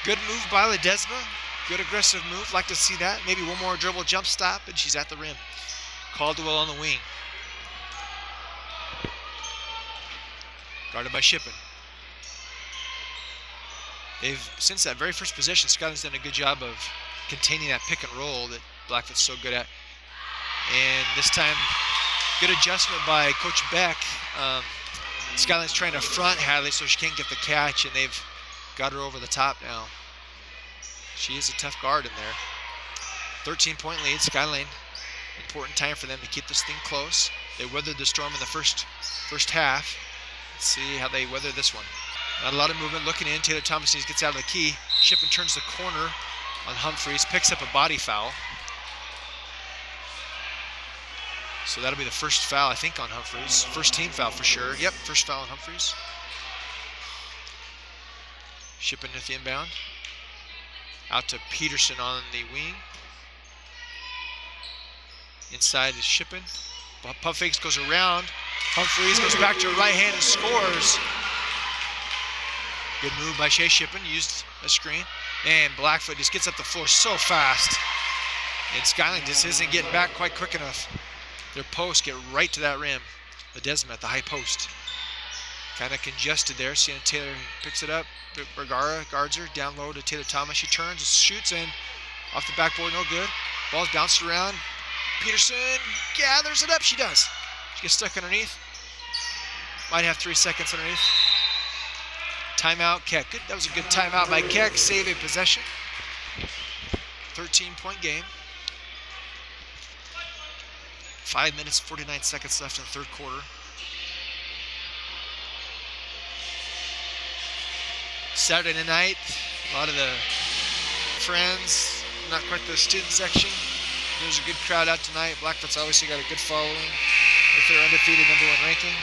Speaker 1: Good move by Ledesma. Good aggressive move. Like to see that. Maybe one more dribble jump stop, and she's at the rim. Caldwell on the wing. Guarded by Shippen. Since that very first possession, Skyline's done a good job of containing that pick and roll that Blackfoot's so good at. And this time, good adjustment by Coach Beck. Skyline's trying to front Hadley so she can't get the catch, and they've got her over the top now. She is a tough guard in there. 13-point lead, Skyline. Important time for them to keep this thing close. They weathered the storm in the first half. Let's see how they weather this one. Not a lot of movement, looking in. Taylor Thomas gets out of the key. Shippen turns the corner on Humphreys, picks up a body foul. So that'll be the first foul, I think, on Humphreys. First team foul for sure. Yep, first foul on Humphreys. Shippen with the inbound. Out to Peterson on the wing. Inside is Shippen. Pump fakes, goes around. Humphreys goes back to her right hand and scores. Good move by Shea Shippen, used a screen. And Blackfoot just gets up the floor so fast. And Skyline just isn't getting back quite quick enough. Their posts get right to that rim. Ledesma at the high post. Kind of congested there. Sienna Taylor picks it up. Bergara guards her. Down low to Taylor Thomas. She turns, shoots in. Off the backboard, no good. Ball's bounced around. Peterson gathers it up. She does. She gets stuck underneath. Might have 3 seconds underneath. Timeout, Keck. Good. That was a good timeout by Keck. Saving possession. 13-point game. 5 minutes, 49 seconds left in the third quarter. Saturday night, a lot of the friends, not quite the student section. There's a good crowd out tonight. Blackfoot's obviously got a good following with their undefeated #1 ranking.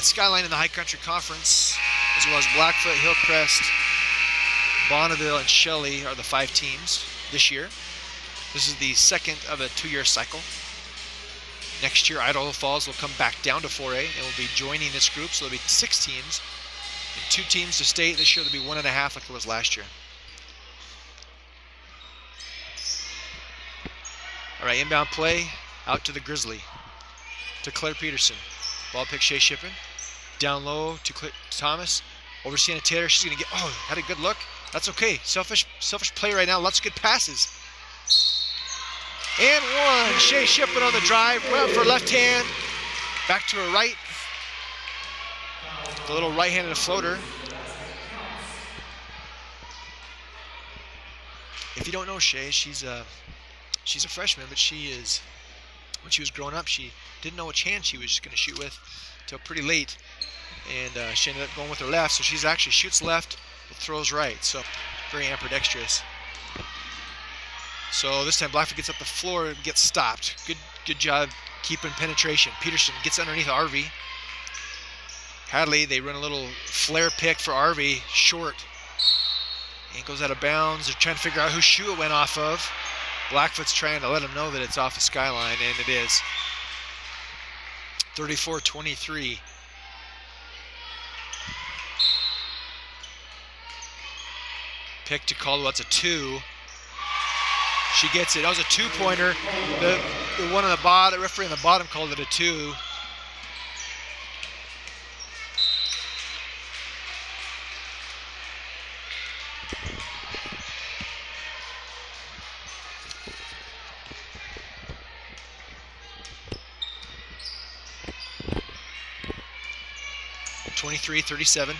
Speaker 1: Skyline in the High Country Conference, as well as Blackfoot, Hillcrest, Bonneville, and Shelley are the 5 teams this year. This is the second of a 2-year cycle. Next year, Idaho Falls will come back down to 4A and will be joining this group, so there'll be 6 teams. And 2 teams to state. This year, there'll be 1.5 like it was last year. All right, inbound play out to the Grizzly, to Claire Peterson. Ball pick Shea Shippen. Down low to Thomas. Over Sienna Taylor. She's going to get, had a good look. That's okay. Selfish play right now. Lots of good passes. And one. Shea Shippen on the drive. Went for left hand. Back to her right. The little right-handed floater. If you don't know Shea, she's a freshman, but she is, when she was growing up, she didn't know which hand she was going to shoot with until pretty late. And she ended up going with her left, so she's actually shoots left, but throws right. So very ambidextrous. So this time Blackfoot gets up the floor and gets stopped. Good job keeping penetration. Peterson gets underneath Arvey. Hadley, they run a little flare pick for Arvey, short. And goes out of bounds. They're trying to figure out whose shoe it went off of. Blackfoot's trying to let them know that it's off of Skyline, and it is. 34-23. Pick to Caldwell. That's a 2. She gets it. That was a 2-pointer. The one on the bottom, the referee on the bottom called it a 2. 23-37.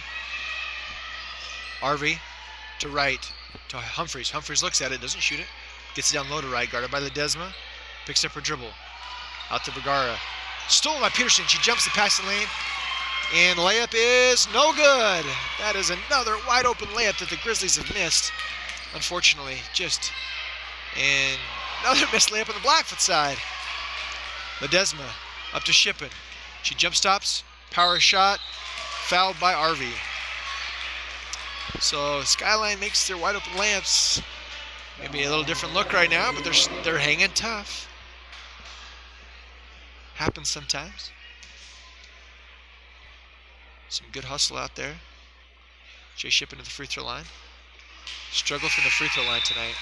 Speaker 1: Arvey to right to Humphreys. Humphreys looks at it, doesn't shoot it. Gets it down low to right, guarded by Ledesma. Picks up her dribble. Out to Vergara. Stolen by Peterson. She jumps the passing lane. And layup is no good. That is another wide open layup that the Grizzlies have missed. Unfortunately, and another missed layup on the Blackfoot side. Ledesma up to Shippen. She jump stops, power shot, fouled by Arvey. So Skyline makes their wide open layups. Maybe a little different look right now, but they're hanging tough. Happens sometimes. Some good hustle out there. Jay Shippen to the free throw line. Struggled from the free throw line tonight.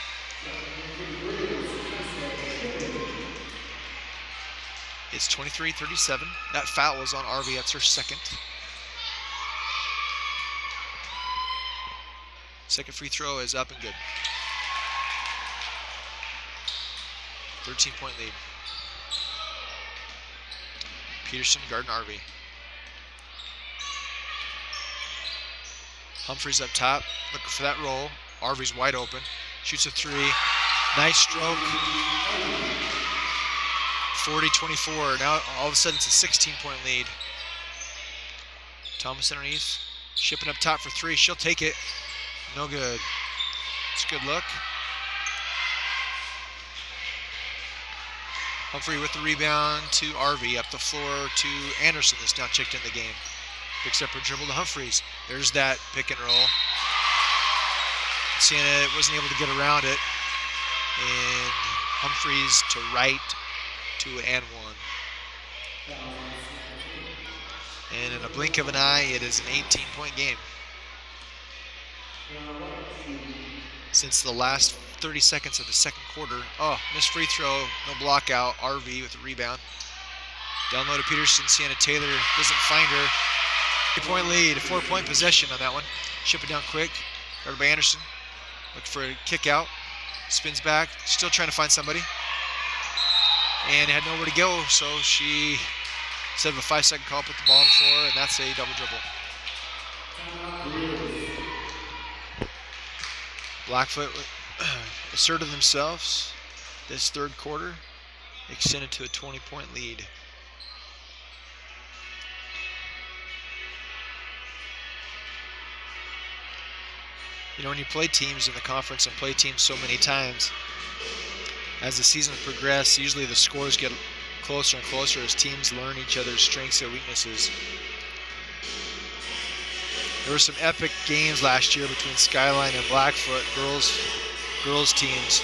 Speaker 1: It's 23-37. That foul was on Arvey. That's her second. Second free throw is up and good. 13-point lead. Peterson guarding Arvey. Humphreys up top, looking for that roll. Arvey's wide open. Shoots a three. Nice stroke. 40-24. Now all of a sudden it's a 16-point lead. Thomas underneath. Shippen up top for three. She'll take it. No good. It's a good look. Humphrey with the rebound to Arvey. Up the floor to Anderson, that's now checked in the game. Picks up her dribble to Humphreys. There's that pick and roll. Sienna wasn't able to get around it. And Humphreys to right, 2 and 1. And in a blink of an eye, it is an 18-point game. Since the last 30 seconds of the second quarter. Oh, missed free throw, no block out. Arvey with the rebound. Down low to Peterson. Sienna Taylor doesn't find her. 8-point lead, a 4-point possession on that one. Ship it down quick. Guarded by Anderson. Look for a kick out. Spins back. Still trying to find somebody. And had nowhere to go, so she, instead of a 5-second call, put the ball on the floor, and that's a double dribble. Blackfoot asserted themselves this third quarter, extended to a 20-point lead. You know, when you play teams in the conference and play teams so many times, as the season progresses, usually the scores get closer and closer as teams learn each other's strengths and weaknesses. There were some epic games last year between Skyline and Blackfoot, girls teams.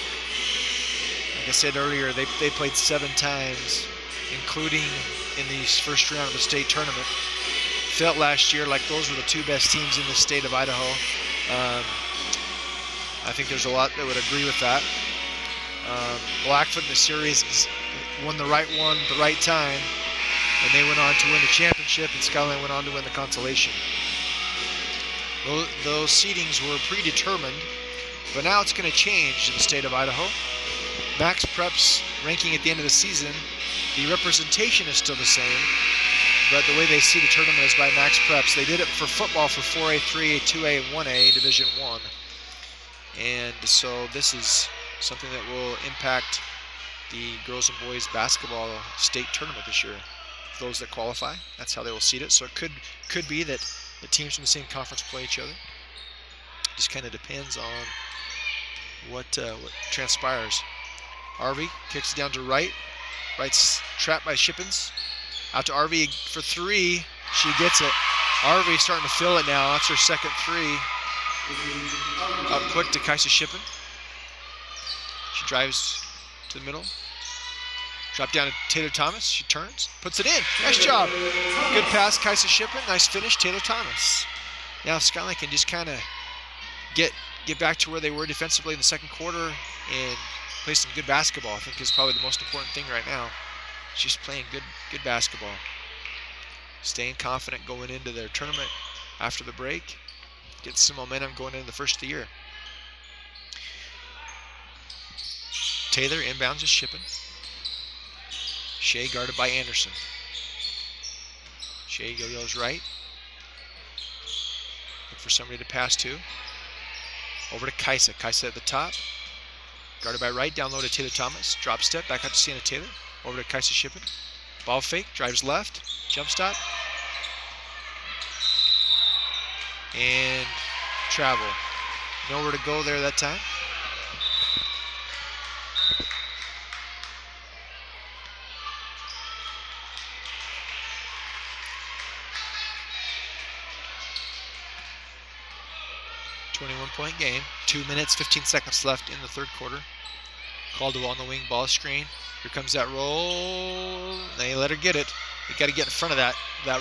Speaker 1: Like I said earlier, they played 7 times, including in the first round of the state tournament. Felt last year like those were the 2 best teams in the state of Idaho. I think there's a lot that would agree with that. Blackfoot in the series won the right one at the right time, and they went on to win the championship, and Skyline went on to win the consolation. Those seedings were predetermined, but now it's going to change in the state of Idaho. Max Prep's ranking at the end of the season, the representation is still the same, but the way they see the tournament is by Max Preps. They did it for football for 4A, 3A, 2A, and 1A, Division 1. And so this is something that will impact the girls and boys basketball state tournament this year. Those that qualify, that's how they will seed it. So it could be that the teams from the same conference play each other. Just kind of depends on what transpires. Arvey kicks it down to right. Right's trapped by Shippens. Out to Arvey for 3. She gets it. Arvey starting to fill it now. That's her second 3. Up quick to Kaisa Shippen. She drives to the middle. Drop down to Taylor Thomas. She turns, puts it in. Nice job. Good pass, Kaisa Shippen. Nice finish, Taylor Thomas. Now Skyline can just kind of get back to where they were defensively in the second quarter and play some good basketball. I think is probably the most important thing right now. She's playing good basketball. Staying confident going into their tournament after the break. Get some momentum going into the first of the year. Taylor inbounds is Shippen. Shea guarded by Anderson. Shea goes right. for somebody to pass to. Over to Kaisa. Kaisa at the top. Guarded by Wright. Down low to Taylor Thomas. Drop step. Back out to Sienna Taylor. Over to Kaisa Shippen. Ball fake. Drives left. Jump stop. And travel. Nowhere to go there that time. .point game. 2 minutes, 15 seconds left in the third quarter. Caldwell on the wing, ball screen. Here comes that roll. They let her get it. They got to get in front of that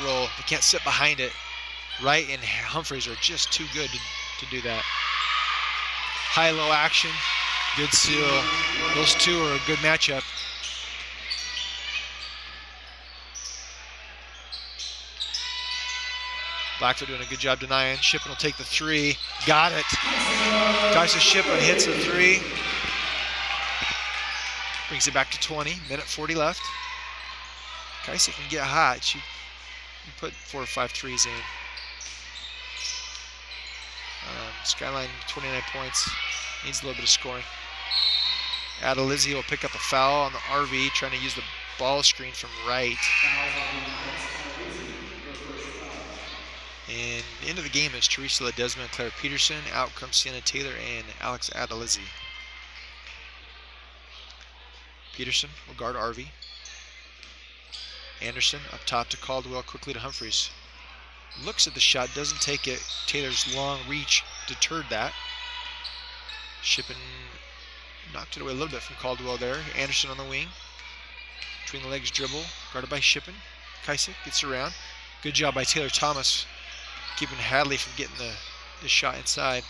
Speaker 1: roll. They can't sit behind it. Wright and Humphreys are just too good to do that. High-low action. Good seal. Those two are a good matchup. Blackfoot doing a good job denying. Shippen will take the three. Got it. Kaisa Shippen hits the three. Brings it back to 20. Minute 40 left. Kaisa can get hot. She put 4 or 5 threes in. Skyline 29 points. Needs a little bit of scoring. Adalizzi will pick up a foul on the RV, trying to use the ball screen from Wright. And the end of the game is Teresa Ledesma and Claire Peterson. Out comes Sienna Taylor and Alex Adalizzi. Peterson will guard RV. Anderson up top to Caldwell, quickly to Humphreys. Looks at the shot, doesn't take it. Taylor's long reach deterred that. Shippen knocked it away a little bit from Caldwell there. Anderson on the wing. Between the legs dribble, guarded by Shippen. Kaisa gets around. Good job by Taylor Thomas, keeping Hadley from getting the shot inside.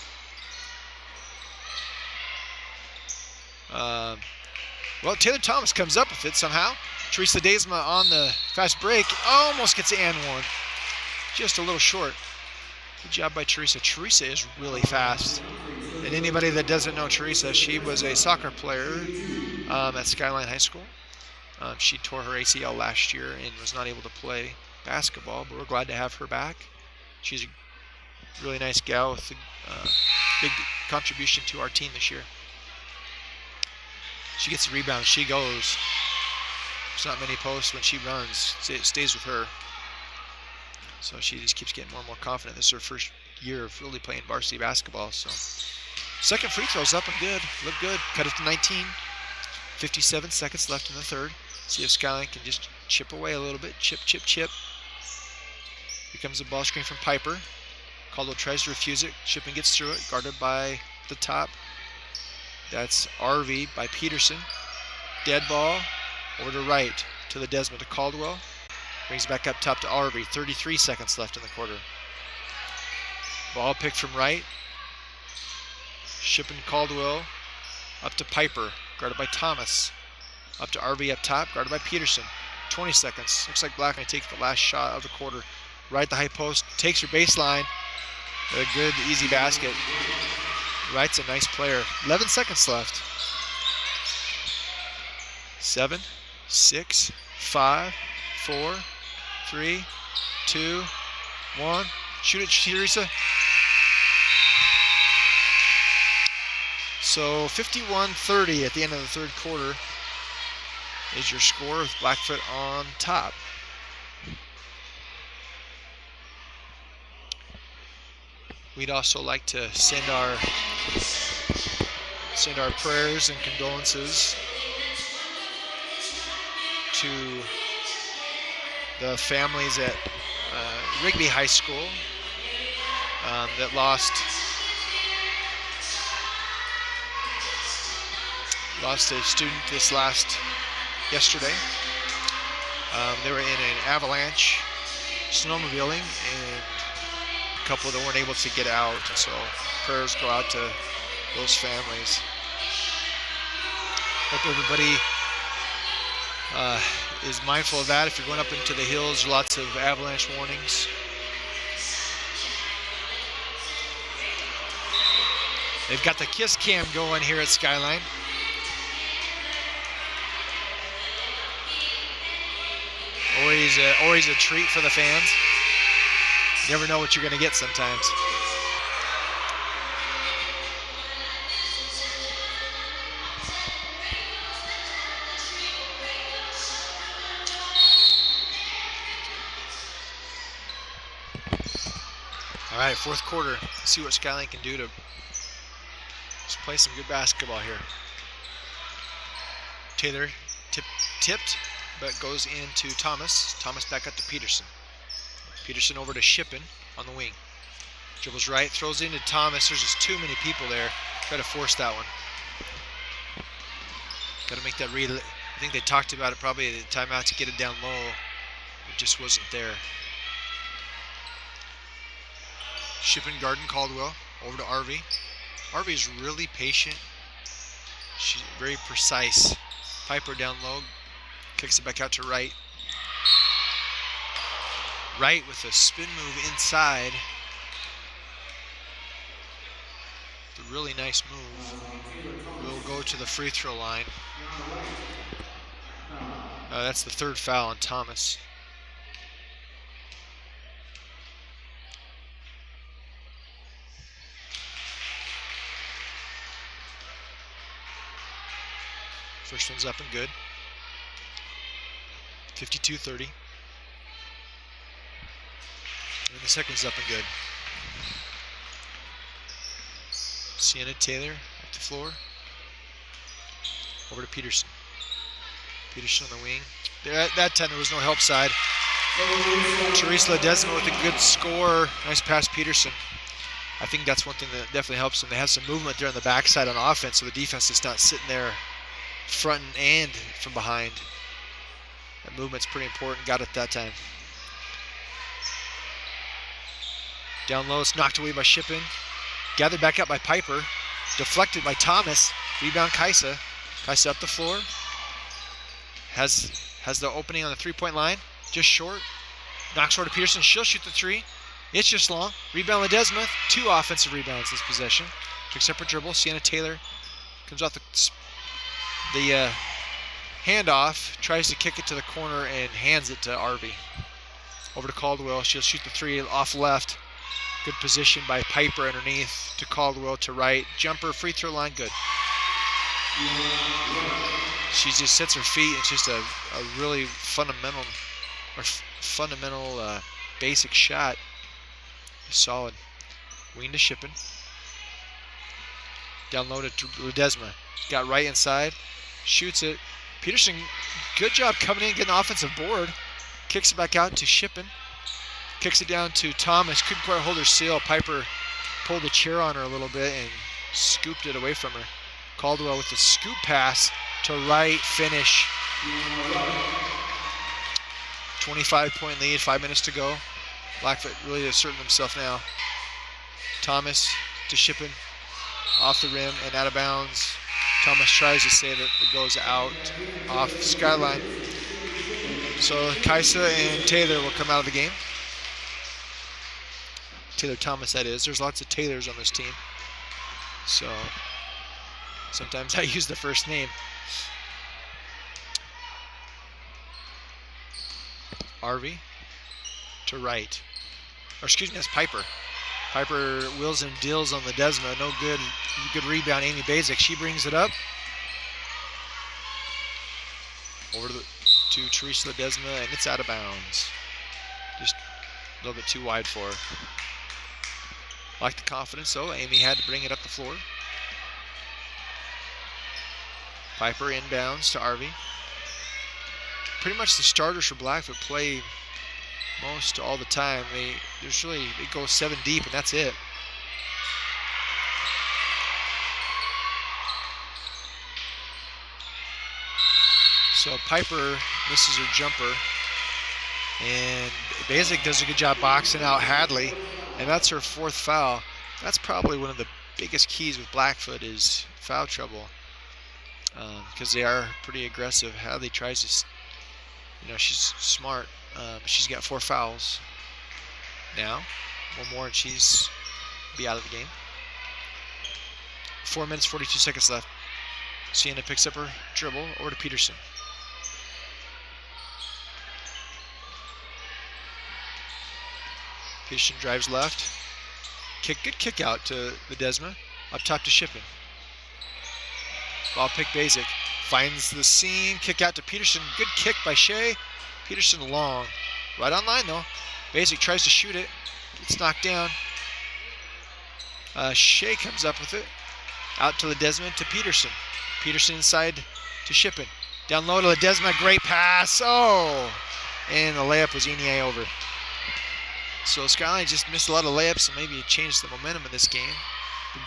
Speaker 1: Well, Taylor Thomas comes up with it somehow. Teresa Ledesma on the fast break. Almost gets the and one. Just a little short. Good job by Teresa. Teresa is really fast. And anybody that doesn't know Teresa, she was a soccer player at Skyline High School. She tore her ACL last year and was not able to play basketball, but we're glad to have her back. She's a really nice gal with a big contribution to our team this year. She gets the rebound, she goes. There's not many posts when she runs. It stays with her. So she just keeps getting more and more confident. This is her first year of really playing varsity basketball. So second free throw's up and good. Look good. Cut it to 19. 57 seconds left in the third. See if Skyline can just chip away a little bit. Chip, chip, chip. Here comes the ball screen from Piper. Caldwell tries to refuse it. Shippen gets through it. Guarded by the top. That's RV by Peterson. Dead ball. Over to Wright. To the Ledesma to Caldwell. Brings it back up top to RV. 33 seconds left in the quarter. Ball picked from Wright. Shippen Caldwell. Up to Piper. Guarded by Thomas. Up to RV up top. Guarded by Peterson. 20 seconds. Looks like Black may take the last shot of the quarter. Right the high post. Takes her baseline. A good, easy basket. Wright's a nice player. 11 seconds left. 7, 6, 5, 4, 3, 2, 1. Shoot it, Teresa. So 51-30 at the end of the third quarter is your score with Blackfoot on top. We'd also like to send our prayers and condolences to the families at Rigby High School that lost a student yesterday. They were in an avalanche snowmobiling, and a couple that weren't able to get out, so prayers go out to those families. Hope everybody is mindful of that. If you're going up into the hills, lots of avalanche warnings. They've got the kiss cam going here at Skyline. Always a treat for the fans. You never know what you're going to get sometimes. All right, fourth quarter. Let's see what Skyline can do to just play some good basketball here. Taylor tipped, but goes into Thomas. Thomas back up to Peterson. Peterson over to Shippen on the wing. Dribbles right, throws into Thomas. There's just too many people there. Try to force that one. Got to make that read. I think they talked about it probably at the timeout to get it down low. It just wasn't there. Shippen, Garden, Caldwell over to Arvey. Arvey is really patient. She's very precise. Piper down low, kicks it back out to Wright. Wright with a spin move inside. It's a really nice move. We'll go to the free throw line. That's the third foul on Thomas. First one's up and good. 52-30. And the second's up and good. Sienna Taylor up the floor. Over to Peterson. Peterson on the wing. There, that time there was no help side. Teresa Ledesma with a good score. Nice pass, Peterson. I think that's one thing that definitely helps them. They have some movement there on the backside on offense, so the defense is not sitting there front and from behind. That movement's pretty important. Got it that time. Down low, it's knocked away by Shippen. Gathered back up by Piper. Deflected by Thomas. Rebound Kaisa. Kaisa up the floor. Has the opening on the three-point line. Just short. Knocks over to Peterson. She'll shoot the three. It's just long. Rebound Ledesma. 2 offensive rebounds this possession. Picks up her dribble. Sienna Taylor comes off the handoff. Tries to kick it to the corner and hands it to Arvey. Over to Caldwell. She'll shoot the three off left. Good position by Piper underneath to Caldwell to right. Jumper, free throw line, good. She just sets her feet. It's just a really fundamental basic shot. Solid. Wing to Shippen. Down low to Ledesma. Got right inside. Shoots it. Peterson, good job coming in, getting an offensive board. Kicks it back out to Shippen. Kicks it down to Thomas. Couldn't quite hold her seal. Piper pulled the chair on her a little bit and scooped it away from her. Caldwell with the scoop pass to right. Finish. 25-point lead. 5 minutes to go. Blackfoot really asserting themselves now. Thomas to Shippen. Off the rim and out of bounds. Thomas tries to save it, but goes out off Skyline. So Kaisa and Taylor will come out of the game. Taylor Thomas, that is. There's lots of Taylors on this team. So sometimes I use the first name. Arvey to right. Or excuse me, that's Piper. Piper wheels and deals on Ledesma. No good. Good rebound, Amy Basic. She brings it up. Over to Teresa Ledesma, and it's out of bounds. Just a little bit too wide for her. Like the confidence, though. Amy had to bring it up the floor. Piper inbounds to Arvey. Pretty much the starters for Blackfoot play most all the time. They go 7 deep, and that's it. So Piper misses her jumper, and Basic does a good job boxing out Hadley, and that's her 4th foul. That's probably one of the biggest keys with Blackfoot is foul trouble, because they are pretty aggressive. Hadley tries to, she's smart. She's got 4 fouls now. One more and she's be out of the game. 4 minutes, 42 seconds left. Sienna picks up her dribble over to Peterson. Peterson drives left. Good kick out to Ledesma. Up top to Shippen. Ball pick Basic. Finds the seam. Kick out to Peterson. Good kick by Shea. Peterson long. Right on line though. Basic tries to shoot it. It's knocked down. Shea comes up with it. Out to Ledesma to Peterson. Peterson inside to Shippen. Down low to Ledesma. Great pass. Oh! And the layup was Eni over. So Skyline just missed a lot of layups, so maybe it changed the momentum of this game. But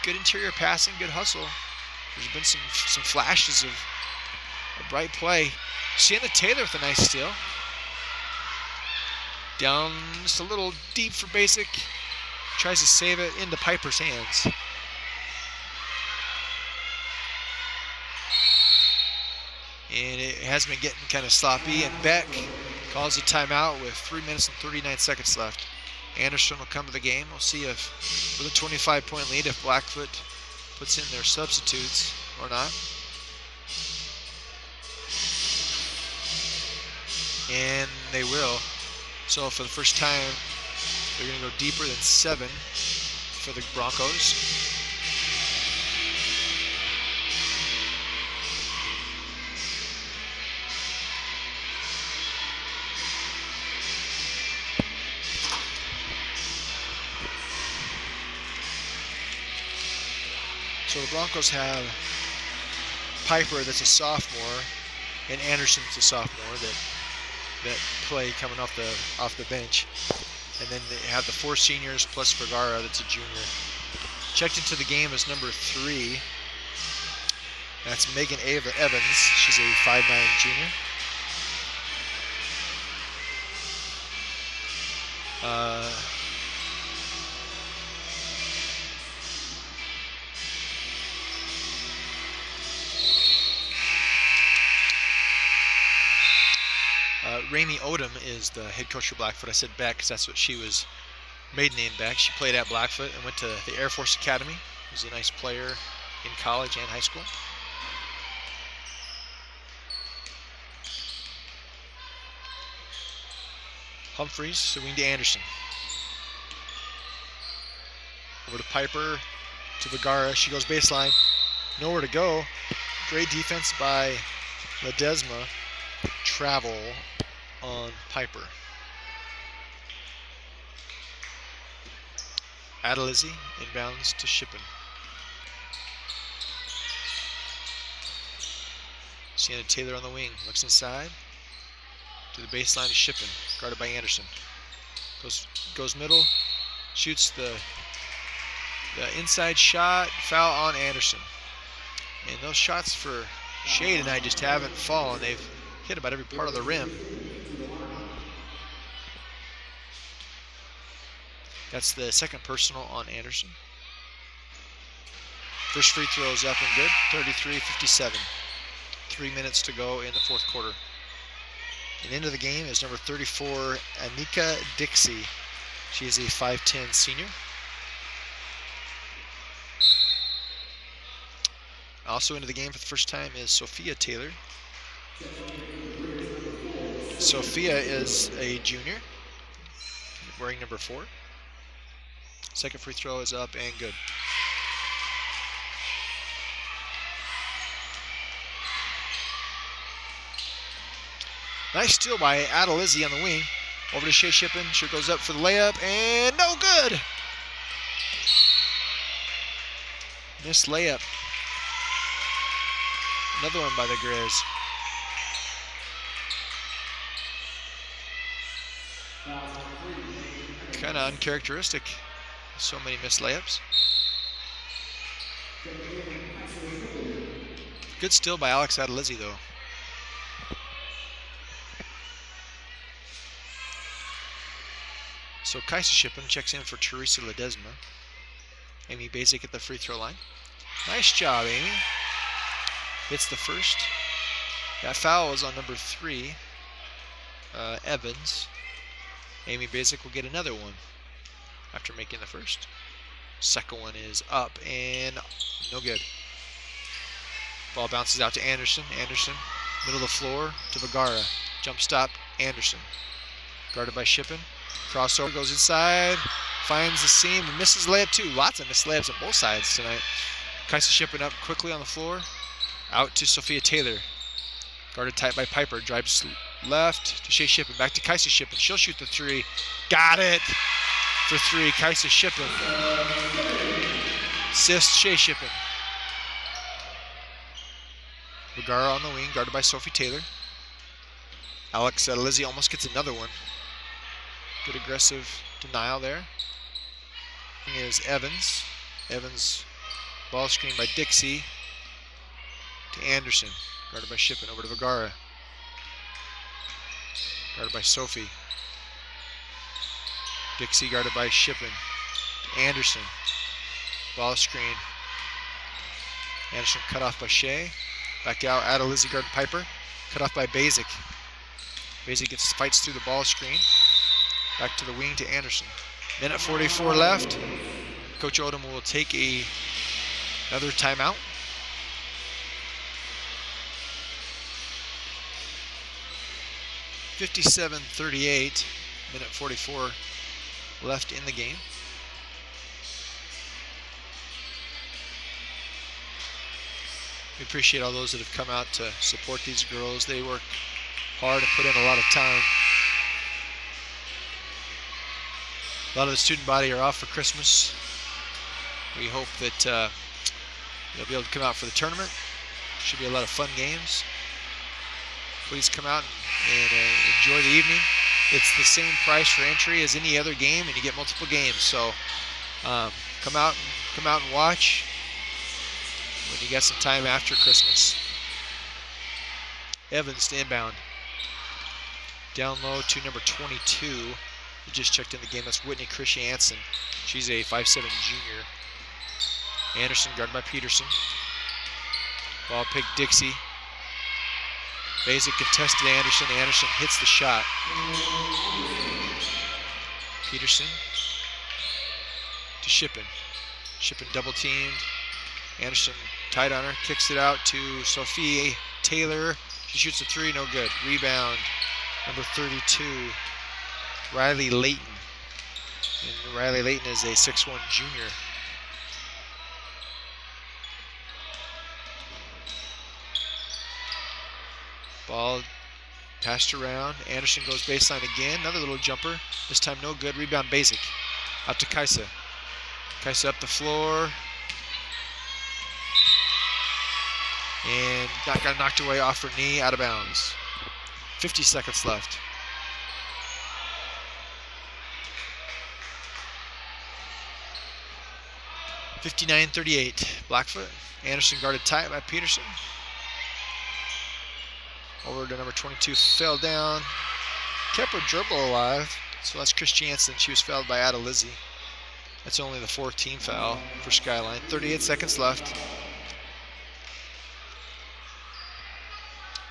Speaker 1: good interior passing, good hustle. There's been some flashes of a bright play. Sienna Taylor with a nice steal. Down just a little deep for Basic. Tries to save it into Piper's hands. And it has been getting kind of sloppy, and Beck calls a timeout with 3 minutes and 39 seconds left. Anderson will come to the game. We'll see if, with a 25-point lead, if Blackfoot puts in their substitutes or not. And they will. So for the first time, they're going to go deeper than 7 for the Broncos. So the Broncos have Piper, that's a sophomore, and Anderson, that's a sophomore, that play coming off the bench. And then they have the 4 seniors plus Vergara, that's a junior. Checked into the game as number 3. That's Megan Evans. She's a 5'9" junior. Ramey Odom is the head coach for Blackfoot. I said Beck because that's what she was maiden name Beck. She played at Blackfoot and went to the Air Force Academy. Was a nice player in college and high school. Humphreys, swing to Anderson. Over to Piper, to Vergara. She goes baseline. Nowhere to go. Great defense by Ledesma. Travel on Piper. Adalizzi inbounds to Shippen. Sienna Taylor on the wing. Looks inside. To the baseline to Shippen. Guarded by Anderson. Goes middle. Shoots the inside shot. Foul on Anderson. And those shots for Shea tonight just haven't fallen. They've hit about every part of the rim. That's the second personal on Anderson. First free throw is up and good. 33-57. 3 minutes to go in the fourth quarter. And into the game is number 34, Anika Dixie. She is a 5'10" senior. Also into the game for the first time is Sophia Taylor. Sophia is a junior, wearing number 4. Second free throw is up and good. Nice steal by Adalizzi on the wing. Over to Shea Shippen. She goes up for the layup and no good. Missed layup. Another one by the Grizz. Kind of uncharacteristic. So many missed layups. Good steal by Alex Adalizzi though. So Kaisa Shippen checks in for Teresa Ledesma. Amy Basic at the free throw line. Nice job, Amy. Hits the first. That foul was on number 3, Evans. Amy Basic will get another one after making the first. Second one is up and no good. Ball bounces out to Anderson. Anderson, middle of the floor to Vergara. Jump stop, Anderson. Guarded by Shippen. Crossover, goes inside, finds the seam, and misses layup too. Lots of missed layups on both sides tonight. Kaisa Shippen up quickly on the floor. Out to Sophia Taylor. Guarded tight by Piper. Drives left to Shea Shippen. Back to Kaisa Shippen. She'll shoot the 3. Got it for 3. Kaisa Shippen. assist, Shea Shippen. Vergara on the wing, guarded by Sophie Taylor. Alex Lizzie almost gets another one. Good aggressive denial there. Is Evans. Evans, ball screen by Dixie to Anderson, guarded by Shippen, over to Vergara. Guarded by Sophie. Dixie guarded by Shippen to Anderson. Ball screen. Anderson cut off by Shea. Back out, Adalizzi guarded Piper. Cut off by Basic. Basic fights through the ball screen. Back to the wing to Anderson. Minute 44 left. Coach Odom will take another timeout. (57-38), minute 44 left in the game. We appreciate all those that have come out to support these girls. They work hard and put in a lot of time. A lot of the student body are off for Christmas. We hope that they'll be able to come out for the tournament. Should be a lot of fun games. Please come out and enjoy the evening. It's the same price for entry as any other game, and you get multiple games. So come out and watch when you get some time after Christmas. Evans to inbound. Down low to number 22. Who just checked in the game. That's Whitney Christiansen. She's a 5'7" junior. Anderson guarded by Peterson. Ball pick Dixie. Basic contested Anderson. Anderson hits the shot. Peterson to Shippen. Shippen double teamed. Anderson tight on her. Kicks it out to Sophie Taylor. She shoots a three, no good. Rebound, number 32, Riley Layton. And Riley Layton is a 6'1" junior. Ball passed around. Anderson goes baseline again. Another little jumper. This time no good. Rebound Basic. Out to Kaisa. Kaisa up the floor. And got knocked away off her knee, out of bounds. 50 seconds left. (59-38). Blackfoot. Anderson guarded tight by Peterson. Over to number 22, fell down. Kept her dribble alive. So that's Christiansen. She was fouled by Adalizzi. That's only the 4th team foul for Skyline. 38 seconds left.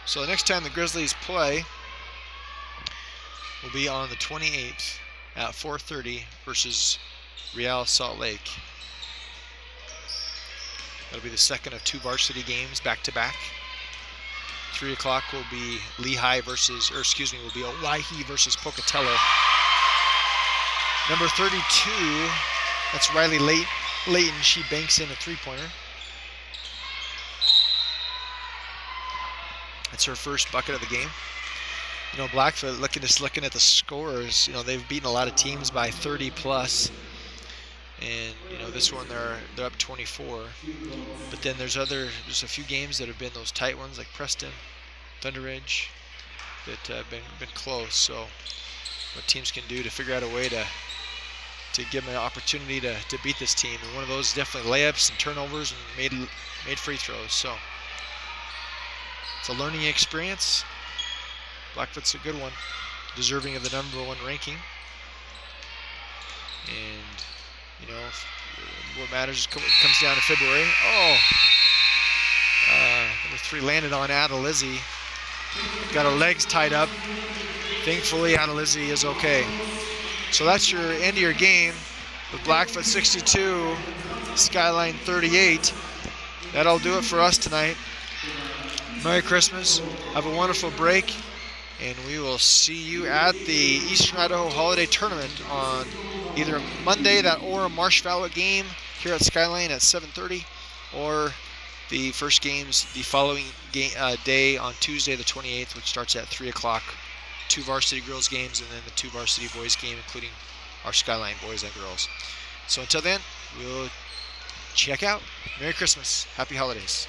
Speaker 1: So the next time the Grizzlies play will be on the 28th at 4:30 versus Real Salt Lake. That'll be the second of 2 varsity games back-to-back. 3 o'clock will be Lehigh versus, or excuse me, will be Owyhee versus Pocatello. Number 32, that's Riley Layton. She banks in a 3-pointer. That's her first bucket of the game. You know, Blackfoot, looking at the scores, you know, they've beaten a lot of teams by 30 plus. And, you know, this one they're up 24. But then there's a few games that have been those tight ones, like Preston, Thunder Ridge, that have been close. So what teams can do to figure out a way to give them an opportunity to beat this team. And one of those is definitely layups and turnovers and made free throws. So it's a learning experience. Blackfoot's a good one, deserving of the #1 ranking. And, you know, what matters comes down to February. Number 3 landed on Adalizzi. Got her legs tied up. Thankfully, Adalizzi is okay. So that's your end of your game with Blackfoot 62, Skyline 38. That'll do it for us tonight. Merry Christmas. Have a wonderful break. And we will see you at the Eastern Idaho Holiday Tournament on either Monday or a Marsh Valley game here at Skyline at 7:30, or the first games the following day on Tuesday the 28th, which starts at 3 o'clock. 2 varsity girls games and then the 2 varsity boys game, including our Skyline boys and girls. So until then, we'll check out. Merry Christmas. Happy holidays.